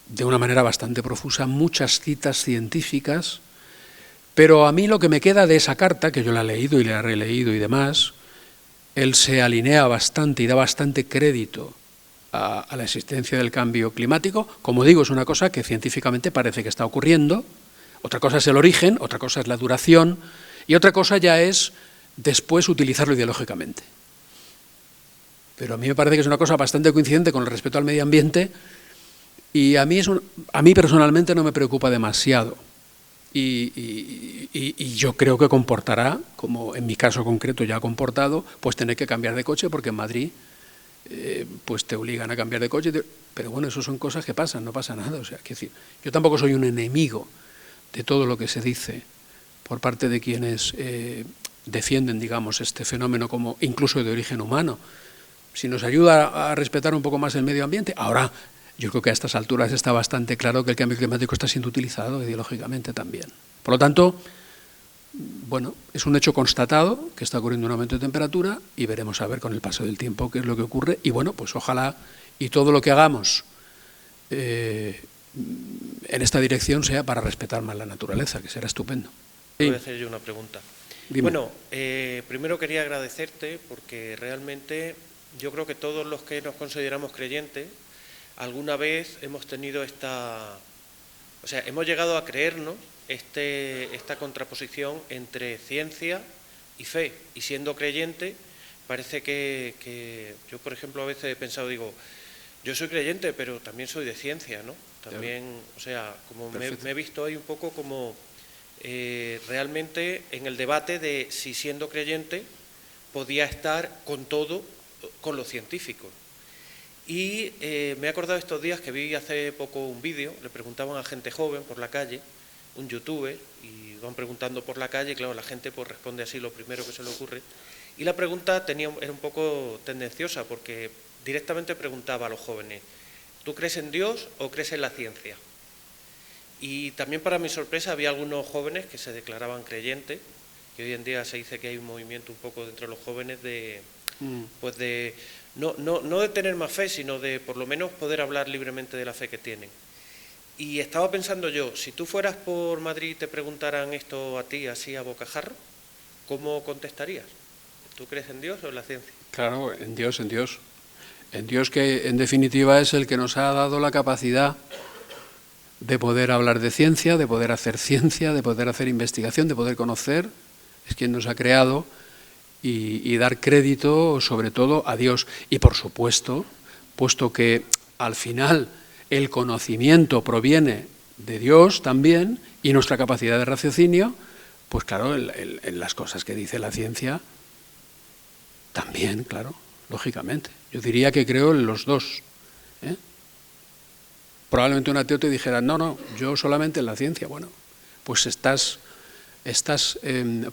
de una manera bastante profusa, muchas citas científicas, pero a mí lo que me queda de esa carta, que yo la he leído y la he releído y demás, él se alinea bastante y da bastante crédito a la existencia del cambio climático. Como digo, es una cosa que científicamente parece que está ocurriendo, otra cosa es el origen, otra cosa es la duración, y otra cosa ya es después utilizarlo ideológicamente. Pero a mí me parece que es una cosa bastante coincidente con el respeto al medio ambiente y a mí personalmente no me preocupa demasiado. Y yo creo que comportará, como en mi caso concreto ya ha comportado, pues tener que cambiar de coche porque en Madrid pues te obligan a cambiar de coche. Pero bueno, eso son cosas que pasan, no pasa nada. O sea, quiero decir, yo tampoco soy un enemigo de todo lo que se dice por parte de quienes defienden, digamos, este fenómeno como incluso de origen humano. Si nos ayuda a respetar un poco más el medio ambiente, ahora yo creo que a estas alturas está bastante claro que el cambio climático está siendo utilizado ideológicamente también. Por lo tanto, bueno, es un hecho constatado que está ocurriendo un aumento de temperatura y veremos a ver con el paso del tiempo qué es lo que ocurre. Y bueno, pues ojalá y todo lo que hagamos en esta dirección sea para respetar más la naturaleza, que será estupendo. Voy a hacer yo una pregunta. Dime. Bueno, primero quería agradecerte porque realmente yo creo que todos los que nos consideramos creyentes alguna vez hemos tenido hemos llegado a creernos esta contraposición entre ciencia y fe. Y siendo creyente, parece que yo, por ejemplo, a veces he pensado, digo, yo soy creyente, pero también soy de ciencia, ¿no? También, o sea, como me he visto ahí un poco como realmente en el debate de si siendo creyente podía estar con todo, con lo científico. Y me he acordado estos días que vi hace poco un vídeo, le preguntaban a gente joven por la calle un youtuber y van preguntando por la calle y claro, la gente pues responde así lo primero que se le ocurre. Y la pregunta era un poco tendenciosa porque directamente preguntaba a los jóvenes, ¿tú crees en Dios o crees en la ciencia? Y también para mi sorpresa había algunos jóvenes que se declaraban creyentes, que hoy en día se dice que hay un movimiento un poco dentro de los jóvenes de, pues de no de tener más fe, sino de por lo menos poder hablar libremente de la fe que tienen. Y estaba pensando yo, si tú fueras por Madrid y te preguntaran esto a ti, así a bocajarro, ¿cómo contestarías? ¿Tú crees en Dios o en la ciencia? Claro, en Dios, en Dios. En Dios, que en definitiva es el que nos ha dado la capacidad de poder hablar de ciencia, de poder hacer ciencia, de poder hacer investigación, de poder conocer, es quien nos ha creado, y dar crédito sobre todo a Dios. Y por supuesto, puesto que al final el conocimiento proviene de Dios también, y nuestra capacidad de raciocinio, pues claro, en las cosas que dice la ciencia, también, claro, lógicamente. Yo diría que creo en los dos. Probablemente un ateo te dijera, no, yo solamente en la ciencia. Bueno, pues estás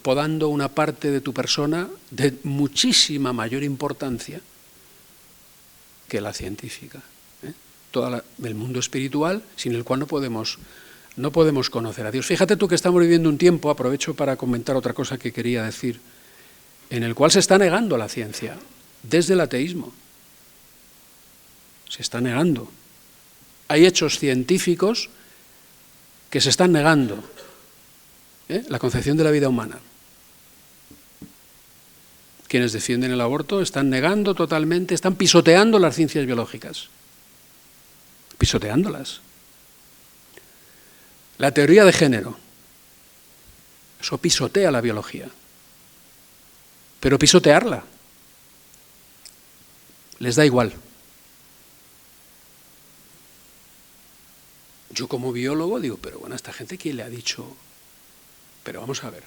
podando una parte de tu persona de muchísima mayor importancia que la científica. Todo el mundo espiritual, sin el cual no podemos conocer a Dios. Fíjate tú que estamos viviendo un tiempo, aprovecho para comentar otra cosa que quería decir, en el cual se está negando la ciencia, desde el ateísmo. Se está negando. Hay hechos científicos que se están negando. La concepción de la vida humana. Quienes defienden el aborto están negando totalmente, están pisoteando las ciencias biológicas. Pisoteándolas. La teoría de género. Eso pisotea la biología. Pero pisotearla les da igual. Yo como biólogo digo, pero bueno, a esta gente ¿quién le ha dicho? Pero vamos a ver.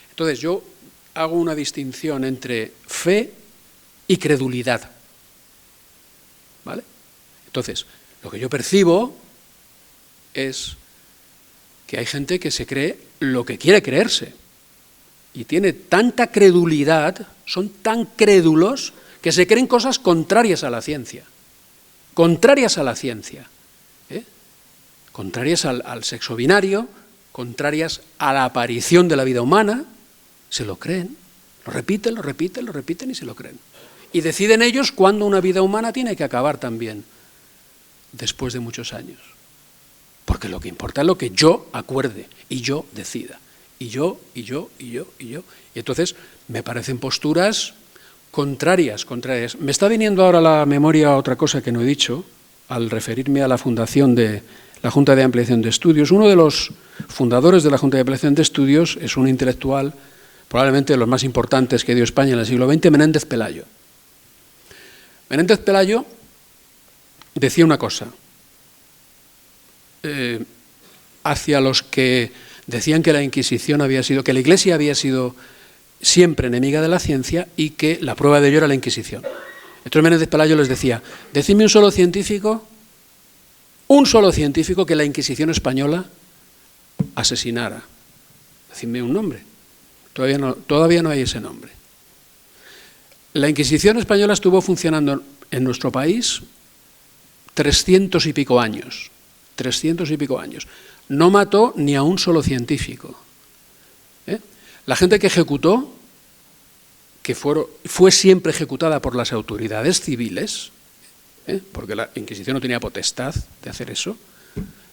Entonces yo hago una distinción entre fe y credulidad. ¿Vale? Entonces, lo que yo percibo es que hay gente que se cree lo que quiere creerse. Y tiene tanta credulidad, son tan crédulos, que se creen cosas contrarias a la ciencia. Contrarias a la ciencia. Contrarias al sexo binario, contrarias a la aparición de la vida humana, se lo creen, lo repiten y se lo creen. Y deciden ellos cuándo una vida humana tiene que acabar también, después de muchos años. Porque lo que importa es lo que yo acuerde y yo decida. Y yo. Y entonces me parecen posturas contrarias. Me está viniendo ahora a la memoria otra cosa que no he dicho, al referirme a la fundación de la Junta de Ampliación de Estudios. Uno de los fundadores de la Junta de Ampliación de Estudios es un intelectual, probablemente de los más importantes que dio España en el siglo XX, Menéndez Pelayo. Menéndez Pelayo decía una cosa, hacia los que decían que la Inquisición que la Iglesia había sido siempre enemiga de la ciencia y que la prueba de ello era la Inquisición. Entonces Menéndez Pelayo les decía, decidme un solo científico que la Inquisición española asesinara. Decidme un nombre. Todavía no hay ese nombre. La Inquisición española estuvo funcionando en nuestro país 300 y pico años. No mató ni a un solo científico. La gente que ejecutó, que fue siempre ejecutada por las autoridades civiles, porque la Inquisición no tenía potestad de hacer eso,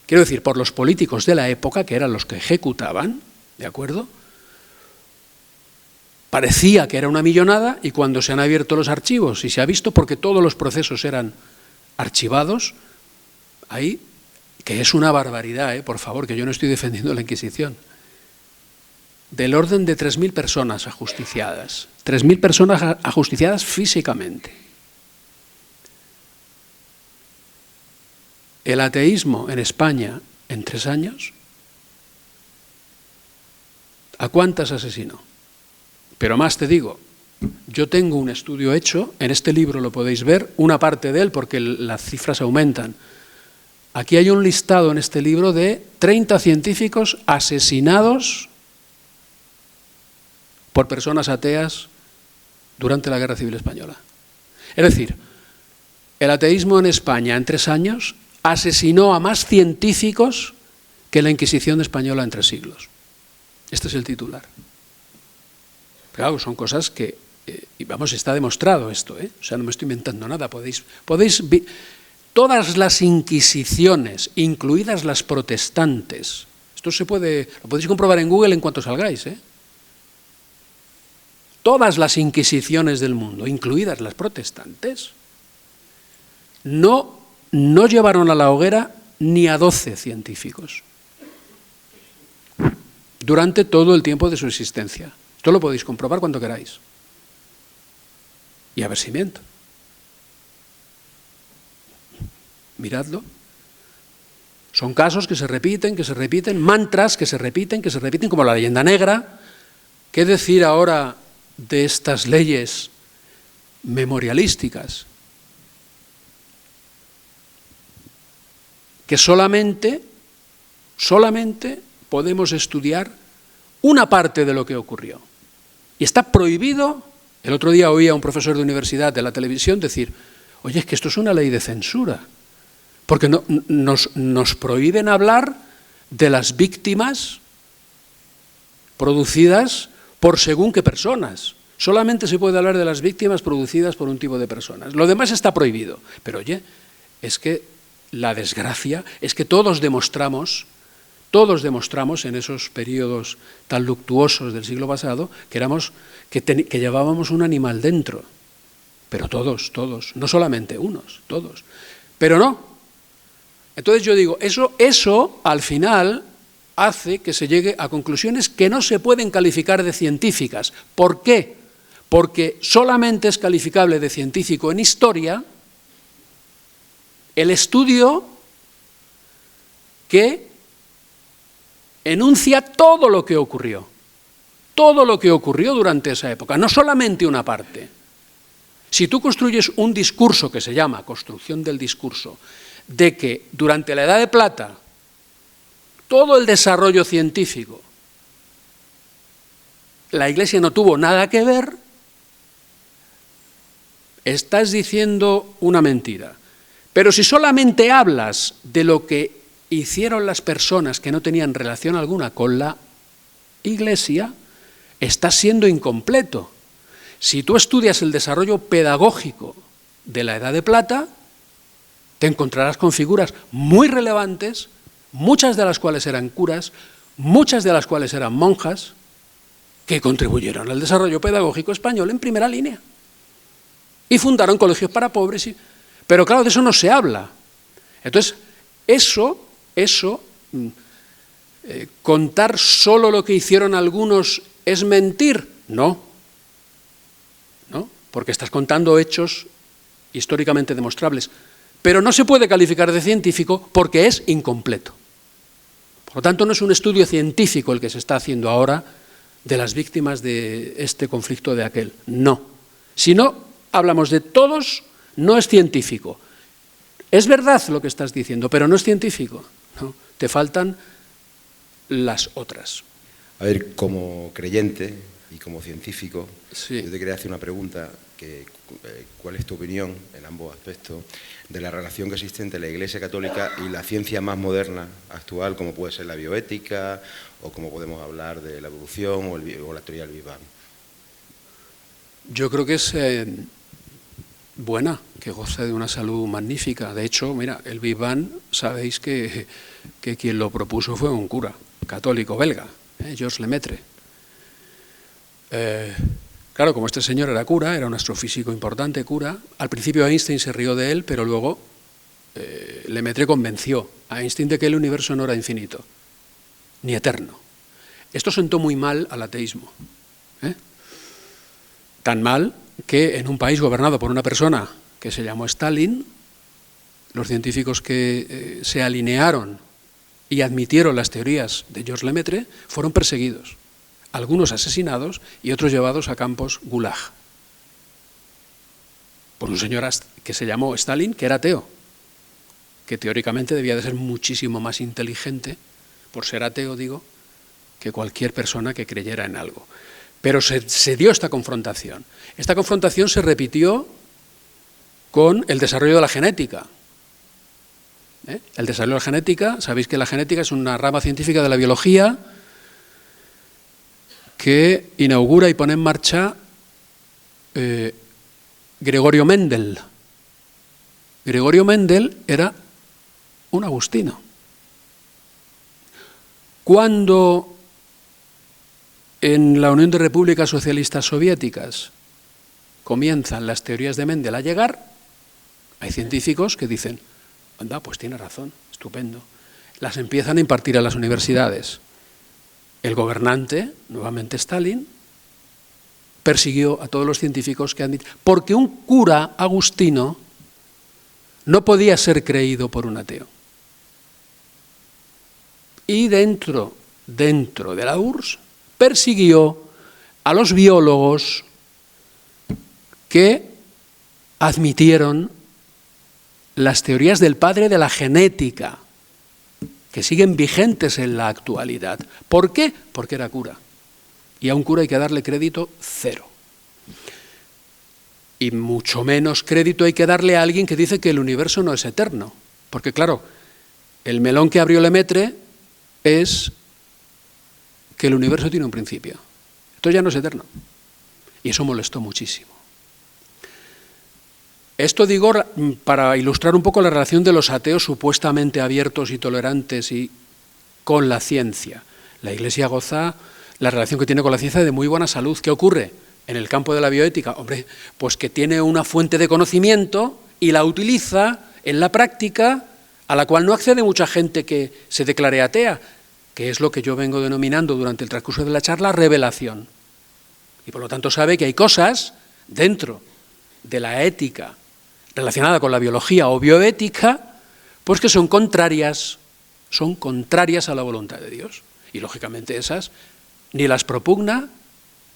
quiero decir, por los políticos de la época, que eran los que ejecutaban, ¿de acuerdo? Parecía que era una millonada y cuando se han abierto los archivos y se ha visto, porque todos los procesos eran archivados, ahí, que es una barbaridad, por favor, que yo no estoy defendiendo la Inquisición, del orden de 3.000 personas ajusticiadas, 3.000 personas ajusticiadas físicamente. El ateísmo en España en 3 años, ¿a cuántas asesinó? Pero más te digo, yo tengo un estudio hecho, en este libro lo podéis ver, una parte de él porque las cifras aumentan Aquí hay un listado en este libro de 30 científicos asesinados por personas ateas durante la Guerra Civil Española. Es decir, el ateísmo en España en 3 años asesinó a más científicos que la Inquisición española en 3 siglos. Este es el titular. Claro, son cosas que, y vamos, está demostrado esto, o sea, no me estoy inventando nada, podéis todas las inquisiciones, incluidas las protestantes, esto lo podéis comprobar en Google en cuanto salgáis, todas las inquisiciones del mundo, incluidas las protestantes, no llevaron a la hoguera ni a 12 científicos durante todo el tiempo de su existencia. Esto lo podéis comprobar cuando queráis. Y a ver si miento. Miradlo. Son casos que se repiten, mantras que se repiten, como la leyenda negra. ¿Qué decir ahora de estas leyes memorialísticas? Que solamente podemos estudiar una parte de lo que ocurrió. Y está prohibido. El otro día oía a un profesor de universidad de la televisión decir, oye, es que esto es una ley de censura, porque nos prohíben hablar de las víctimas producidas por según qué personas. Solamente se puede hablar de las víctimas producidas por un tipo de personas. Lo demás está prohibido. Pero oye, es que la desgracia es que todos demostramos en esos periodos tan luctuosos del siglo pasado que llevábamos un animal dentro. Pero todos, no solamente unos, todos. Pero no. Entonces yo digo, eso al final hace que se llegue a conclusiones que no se pueden calificar de científicas. ¿Por qué? Porque solamente es calificable de científico en historia el estudio que enuncia todo lo que ocurrió durante esa época, no solamente una parte. Si tú construyes un discurso que se llama construcción del discurso, de que durante la Edad de Plata todo el desarrollo científico la Iglesia no tuvo nada que ver, estás diciendo una mentira. Pero si solamente hablas de lo que hicieron las personas que no tenían relación alguna con la Iglesia, estás siendo incompleto. Si tú estudias el desarrollo pedagógico de la Edad de Plata, te encontrarás con figuras muy relevantes, muchas de las cuales eran curas, muchas de las cuales eran monjas, que contribuyeron al desarrollo pedagógico español en primera línea. Y fundaron colegios para pobres. Pero claro, de eso no se habla. Entonces, contar solo lo que hicieron algunos es mentir. No, porque estás contando hechos históricamente demostrables. Pero no se puede calificar de científico porque es incompleto. Por lo tanto, no es un estudio científico el que se está haciendo ahora de las víctimas de este conflicto de aquel. No. Si no hablamos de todos, no es científico. Es verdad lo que estás diciendo, pero no es científico. ¿No? Te faltan las otras. A ver, como creyente y como científico, sí. Yo te quería hacer una pregunta, ¿cuál es tu opinión en ambos aspectos de la relación que existe entre la Iglesia Católica y la ciencia más moderna actual, como puede ser la bioética, o como podemos hablar de la evolución o la teoría del Big Bang? Yo creo que es buena, que goza de una salud magnífica. De hecho, mira, el Big Bang, sabéis que quien lo propuso fue un cura católico belga, Georges Lemaitre. Claro, como este señor era cura, era un astrofísico importante, cura, al principio Einstein se rió de él, pero luego Lemaitre convenció a Einstein de que el universo no era infinito, ni eterno. Esto sentó muy mal al ateísmo. Tan mal que en un país gobernado por una persona que se llamó Stalin, los científicos que se alinearon y admitieron las teorías de Georges Lemaitre fueron perseguidos, algunos asesinados y otros llevados a campos gulag, por un señor que se llamó Stalin, que era ateo, que teóricamente debía de ser muchísimo más inteligente, por ser ateo, digo, que cualquier persona que creyera en algo. Pero se dio esta confrontación. Esta confrontación se repitió con el desarrollo de la genética. El desarrollo de la genética, sabéis que la genética es una rama científica de la biología que inaugura y pone en marcha Gregorio Mendel. Gregorio Mendel era un agustino. Cuando en la Unión de Repúblicas Socialistas Soviéticas comienzan las teorías de Mendel a llegar, hay científicos que dicen, anda, pues tiene razón, estupendo. Las empiezan a impartir a las universidades. El gobernante, nuevamente Stalin, persiguió a todos los científicos que han dicho, porque un cura agustino no podía ser creído por un ateo. Y dentro de la URSS persiguió a los biólogos que admitieron las teorías del padre de la genética, que siguen vigentes en la actualidad. ¿Por qué? Porque era cura. Y a un cura hay que darle crédito cero. Y mucho menos crédito hay que darle a alguien que dice que el universo no es eterno. Porque claro, el melón que abrió Lemaitre es que el universo tiene un principio. Esto ya no es eterno. Y eso molestó muchísimo. Esto digo para ilustrar un poco la relación de los ateos supuestamente abiertos y tolerantes y con la ciencia. La Iglesia goza la relación que tiene con la ciencia de muy buena salud. ¿Qué ocurre? En el campo de la bioética, hombre, pues que tiene una fuente de conocimiento y la utiliza en la práctica, a la cual no accede mucha gente que se declare atea, que es lo que yo vengo denominando durante el transcurso de la charla revelación. Y por lo tanto sabe que hay cosas dentro de la ética relacionada con la biología o bioética, pues que son contrarias a la voluntad de Dios. Y lógicamente esas ni las propugna,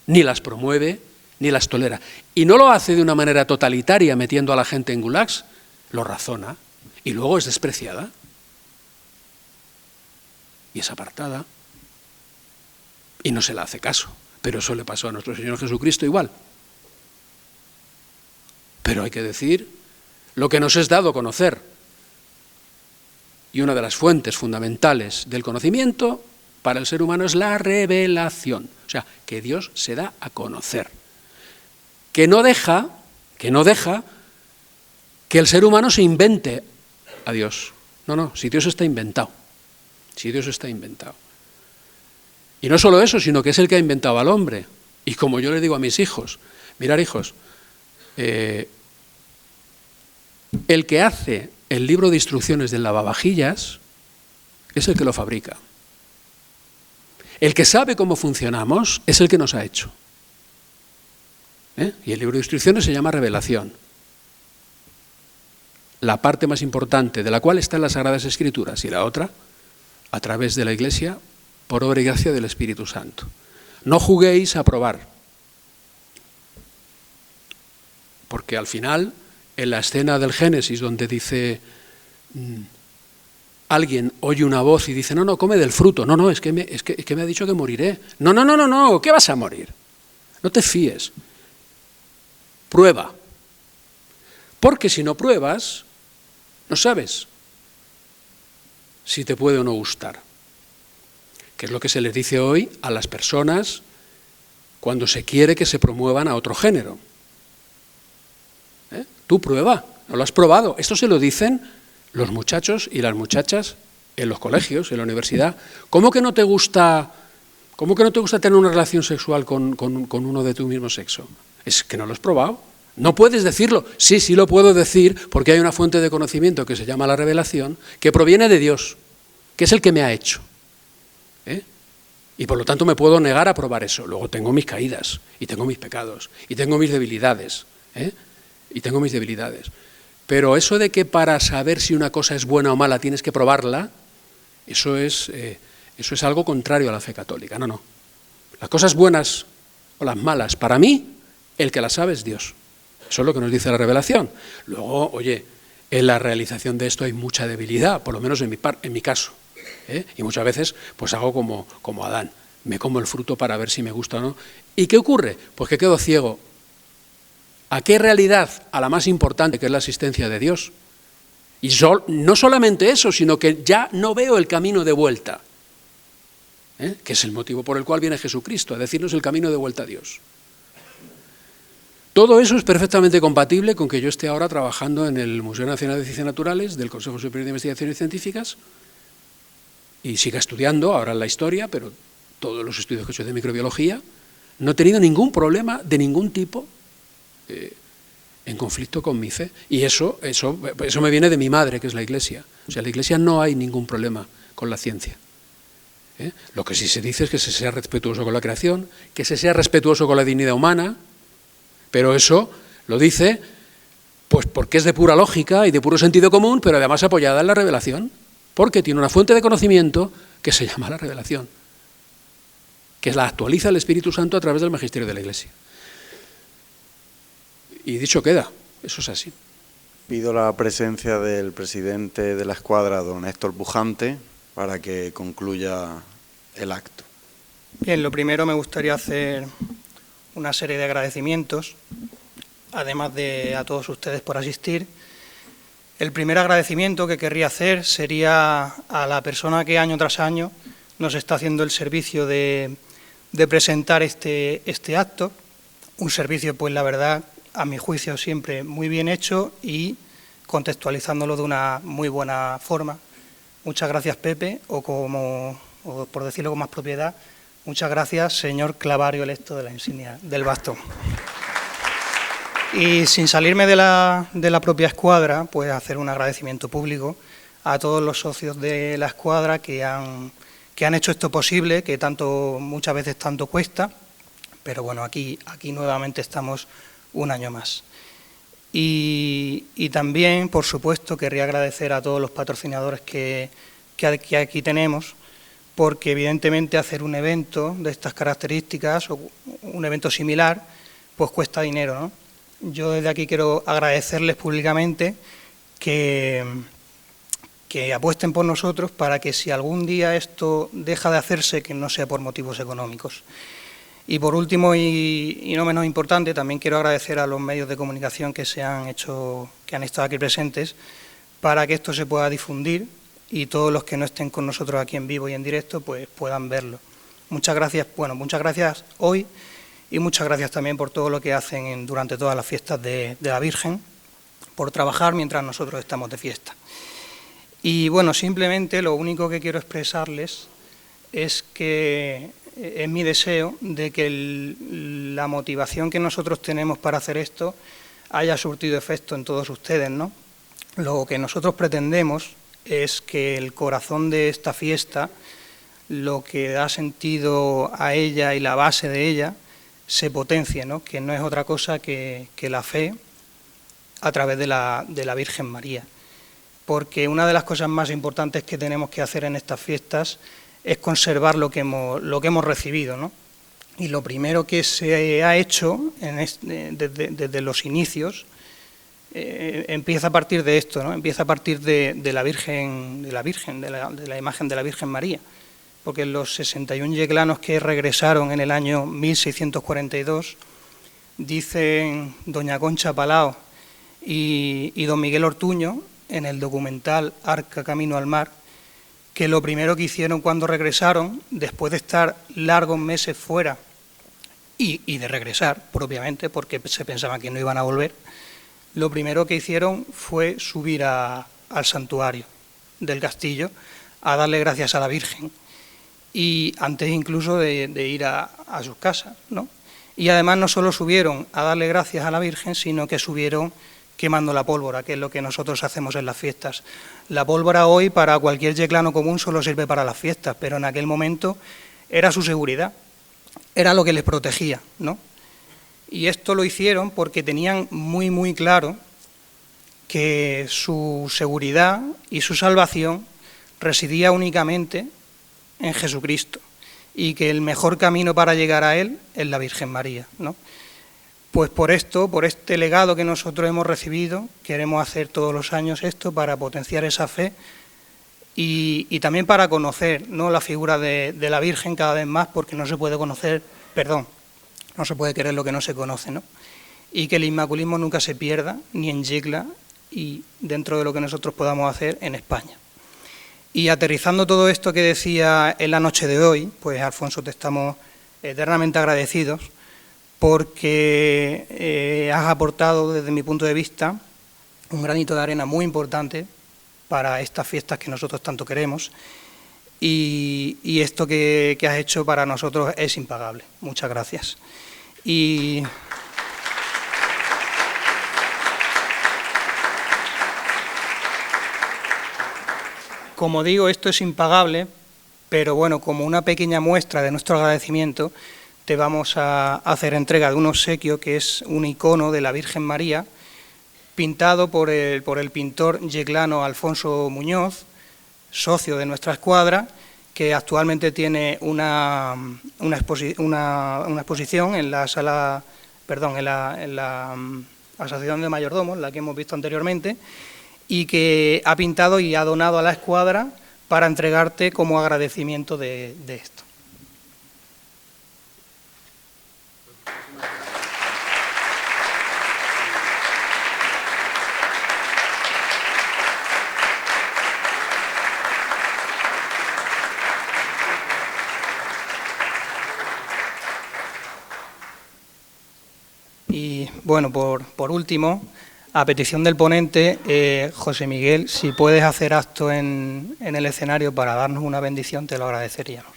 ni las promueve, ni las tolera. Y no lo hace de una manera totalitaria metiendo a la gente en gulags, lo razona y luego es despreciada y es apartada y no se le hace caso. Pero eso le pasó a nuestro Señor Jesucristo igual. Pero hay que decir lo que nos es dado conocer. Y una de las fuentes fundamentales del conocimiento para el ser humano es la revelación. O sea, que Dios se da a conocer. Que no deja que el ser humano se invente a Dios. No, si Dios está inventado. Si Dios está inventado. Y no solo eso, sino que es el que ha inventado al hombre. Y como yo le digo a mis hijos, mirad hijos, el que hace el libro de instrucciones del lavavajillas es el que lo fabrica. El que sabe cómo funcionamos es el que nos ha hecho. Y el libro de instrucciones se llama revelación. La parte más importante de la cual están las Sagradas Escrituras y la otra, a través de la Iglesia, por obra y gracia del Espíritu Santo. No juguéis a probar. Porque al final, en la escena del Génesis, donde dice, alguien oye una voz y dice, no, come del fruto. No, es que me ha dicho que moriré. No, ¿qué vas a morir? No te fíes. Prueba. Porque si no pruebas, no sabes si te puede o no gustar. Que es lo que se les dice hoy a las personas cuando se quiere que se promuevan a otro género. Tú prueba, no lo has probado. Esto se lo dicen los muchachos y las muchachas en los colegios, en la universidad. ¿Cómo que no te gusta tener una relación sexual con uno de tu mismo sexo? Es que no lo has probado. No puedes decirlo. Sí lo puedo decir porque hay una fuente de conocimiento que se llama la revelación, que proviene de Dios, que es el que me ha hecho. Y por lo tanto me puedo negar a probar eso. Luego tengo mis caídas, y tengo mis pecados, y tengo mis debilidades. Pero eso de que para saber si una cosa es buena o mala tienes que probarla, eso es algo contrario a la fe católica. No. Las cosas buenas o las malas, para mí, el que las sabe es Dios. Eso es lo que nos dice la revelación. Luego, oye, en la realización de esto hay mucha debilidad, por lo menos en mi caso. Y muchas veces pues hago como Adán, me como el fruto para ver si me gusta o no. ¿Y qué ocurre? Pues que quedo ciego. ¿A qué realidad? A la más importante, que es la existencia de Dios. Y no solamente eso, sino que ya no veo el camino de vuelta, que es el motivo por el cual viene Jesucristo, a decirnos el camino de vuelta a Dios. Todo eso es perfectamente compatible con que yo esté ahora trabajando en el Museo Nacional de Ciencias Naturales del Consejo Superior de Investigaciones Científicas y siga estudiando ahora en la historia, pero todos los estudios que he hecho de microbiología, no he tenido ningún problema de ningún tipo en conflicto con mi fe. Y eso me viene de mi madre, que es la Iglesia. O sea, en la Iglesia no hay ningún problema con la ciencia. Lo que sí se dice es que se sea respetuoso con la creación, que se sea respetuoso con la dignidad humana, pero eso lo dice pues porque es de pura lógica y de puro sentido común, pero además apoyada en la revelación, porque tiene una fuente de conocimiento que se llama la revelación, que la actualiza el Espíritu Santo a través del magisterio de la Iglesia. Y dicho queda, eso es así. Pido la presencia del presidente de la escuadra, don Héctor Pujante, para que concluya el acto. Bien, lo primero me gustaría hacer una serie de agradecimientos, además de a todos ustedes por asistir. El primer agradecimiento que querría hacer sería a la persona que año tras año nos está haciendo el servicio de presentar este acto, un servicio, pues la verdad, a mi juicio siempre muy bien hecho y contextualizándolo de una muy buena forma. Muchas gracias, Pepe, o por decirlo con más propiedad, muchas gracias, señor clavario electo de la insignia del bastón. Y sin salirme de la propia escuadra, pues hacer un agradecimiento público a todos los socios de la escuadra que han hecho esto posible, que muchas veces tanto cuesta, pero bueno, aquí nuevamente estamos un año más. Y también, por supuesto, querría agradecer a todos los patrocinadores que aquí tenemos, porque evidentemente hacer un evento de estas características o un evento similar, pues cuesta dinero, ¿no? Yo desde aquí quiero agradecerles públicamente que apuesten por nosotros para que si algún día esto deja de hacerse, que no sea por motivos económicos. Y por último, y no menos importante, también quiero agradecer a los medios de comunicación que han estado aquí presentes para que esto se pueda difundir y todos los que no estén con nosotros aquí en vivo y en directo pues puedan verlo. Muchas gracias, muchas gracias hoy y muchas gracias también por todo lo que hacen durante todas las fiestas de la Virgen, por trabajar mientras nosotros estamos de fiesta. Y bueno, simplemente lo único que quiero expresarles es que es mi deseo de que la motivación que nosotros tenemos para hacer esto haya surtido efecto en todos ustedes, ¿no? Lo que nosotros pretendemos es que el corazón de esta fiesta, lo que da sentido a ella y la base de ella, se potencie, ¿no? Que no es otra cosa que la fe a través de la Virgen María. Porque una de las cosas más importantes que tenemos que hacer en estas fiestas es conservar lo que hemos recibido, ¿no? Y lo primero que se ha hecho desde los inicios empieza a partir de esto, ¿no? Empieza a partir de la imagen de la Virgen María, porque los 61 yeclanos que regresaron en el año 1642 dicen doña Concha Palao y don Miguel Ortuño en el documental Arca Camino al Mar, que lo primero que hicieron cuando regresaron, después de estar largos meses fuera y de regresar propiamente, porque se pensaban que no iban a volver, lo primero que hicieron fue subir al santuario del castillo a darle gracias a la Virgen, y antes incluso de ir a sus casas, ¿no? Y además no solo subieron a darle gracias a la Virgen, sino que subieron quemando la pólvora, que es lo que nosotros hacemos en las fiestas. La pólvora hoy para cualquier yeclano común solo sirve para las fiestas, pero en aquel momento era su seguridad, era lo que les protegía, ¿no? Y esto lo hicieron porque tenían muy, muy claro que su seguridad y su salvación residía únicamente en Jesucristo y que el mejor camino para llegar a Él es la Virgen María, ¿no? Pues por esto, por este legado que nosotros hemos recibido, queremos hacer todos los años esto para potenciar esa fe y también para conocer, ¿no?, la figura de la Virgen cada vez más, porque no se puede no se puede querer lo que no se conoce, ¿no? Y que el inmaculismo nunca se pierda, ni en Yecla, y dentro de lo que nosotros podamos hacer en España. Y aterrizando todo esto que decía en la noche de hoy, pues Alfonso, te estamos eternamente agradecidos, porque has aportado, desde mi punto de vista, un granito de arena muy importante para estas fiestas que nosotros tanto queremos, y esto que has hecho para nosotros es impagable. Muchas gracias. Y como digo, esto es impagable, pero bueno, como una pequeña muestra de nuestro agradecimiento, te vamos a hacer entrega de un obsequio que es un icono de la Virgen María, pintado por el pintor yeclano Alfonso Muñoz, socio de nuestra escuadra, que actualmente tiene una exposición en la sala, en la Asociación de Mayordomos, la que hemos visto anteriormente, y que ha pintado y ha donado a la escuadra para entregarte como agradecimiento de esto. Y bueno, por último, a petición del ponente, José Miguel, si puedes hacer acto en el escenario para darnos una bendición, te lo agradeceríamos.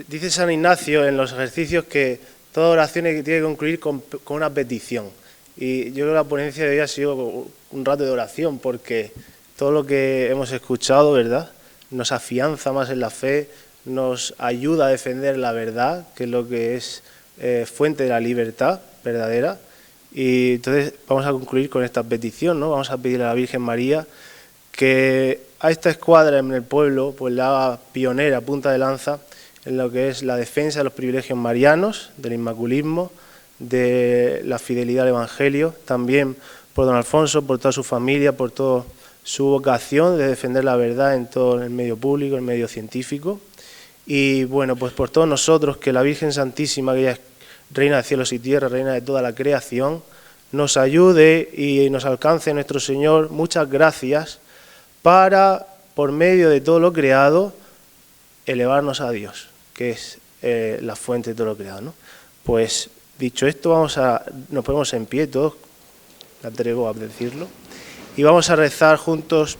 Dice San Ignacio en los ejercicios que toda oración tiene que concluir con una petición. Y yo creo que la ponencia de hoy ha sido un rato de oración, porque todo lo que hemos escuchado, ¿verdad?, nos afianza más en la fe, nos ayuda a defender la verdad, que es lo que es fuente de la libertad verdadera. Y entonces vamos a concluir con esta petición, ¿no? Vamos a pedirle a la Virgen María que a esta escuadra en el pueblo pues la haga pionera, punta de lanza en lo que es la defensa de los privilegios marianos, del inmaculismo, de la fidelidad al Evangelio, también por don Alfonso, por toda su familia, por toda su vocación de defender la verdad en todo el medio público, el medio científico. Y bueno, pues por todos nosotros, que la Virgen Santísima, que ella es Reina de cielos y tierra, Reina de toda la creación, nos ayude y nos alcance nuestro Señor muchas gracias para, por medio de todo lo creado, elevarnos a Dios, que es la fuente de todo lo creado, ¿no? Pues dicho esto, nos ponemos en pie todos, me atrevo a decirlo, y vamos a rezar juntos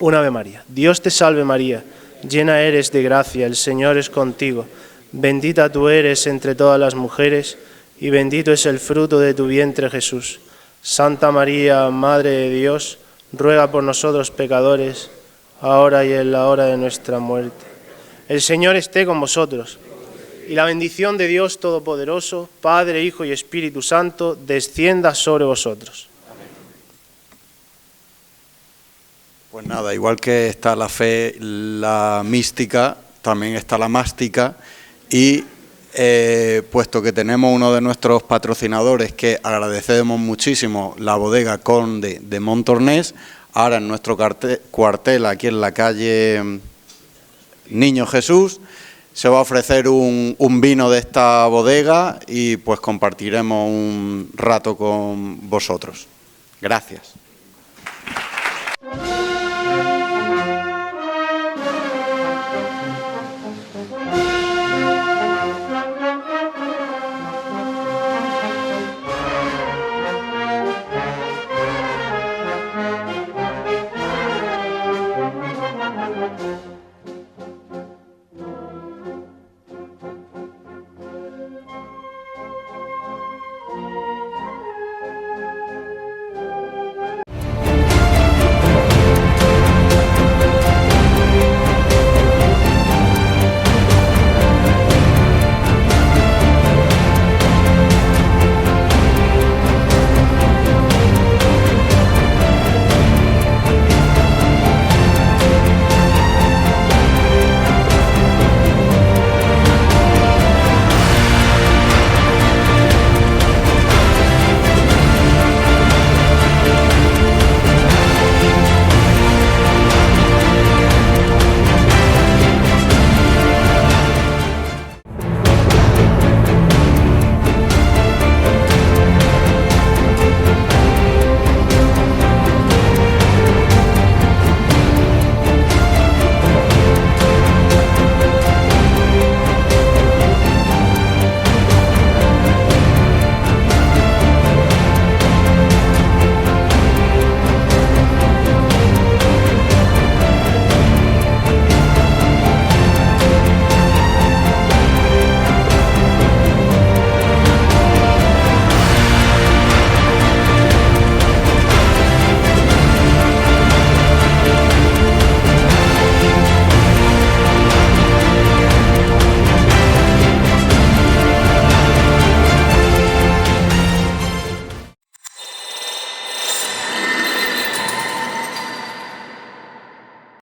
un Ave María. Dios te salve María, llena eres de gracia, el Señor es contigo. Bendita tú eres entre todas las mujeres, y bendito es el fruto de tu vientre, Jesús. Santa María, Madre de Dios, ruega por nosotros pecadores, ahora y en la hora de nuestra muerte. El Señor esté con vosotros, y la bendición de Dios Todopoderoso, Padre, Hijo y Espíritu Santo, descienda sobre vosotros. Pues nada, igual que está la fe, la mística, también está la mástica. Y puesto que tenemos uno de nuestros patrocinadores, que agradecemos muchísimo, la bodega Conde de Montornès, ahora en nuestro cuartel aquí en la calle Niño Jesús, se va a ofrecer un vino de esta bodega y pues compartiremos un rato con vosotros. Gracias.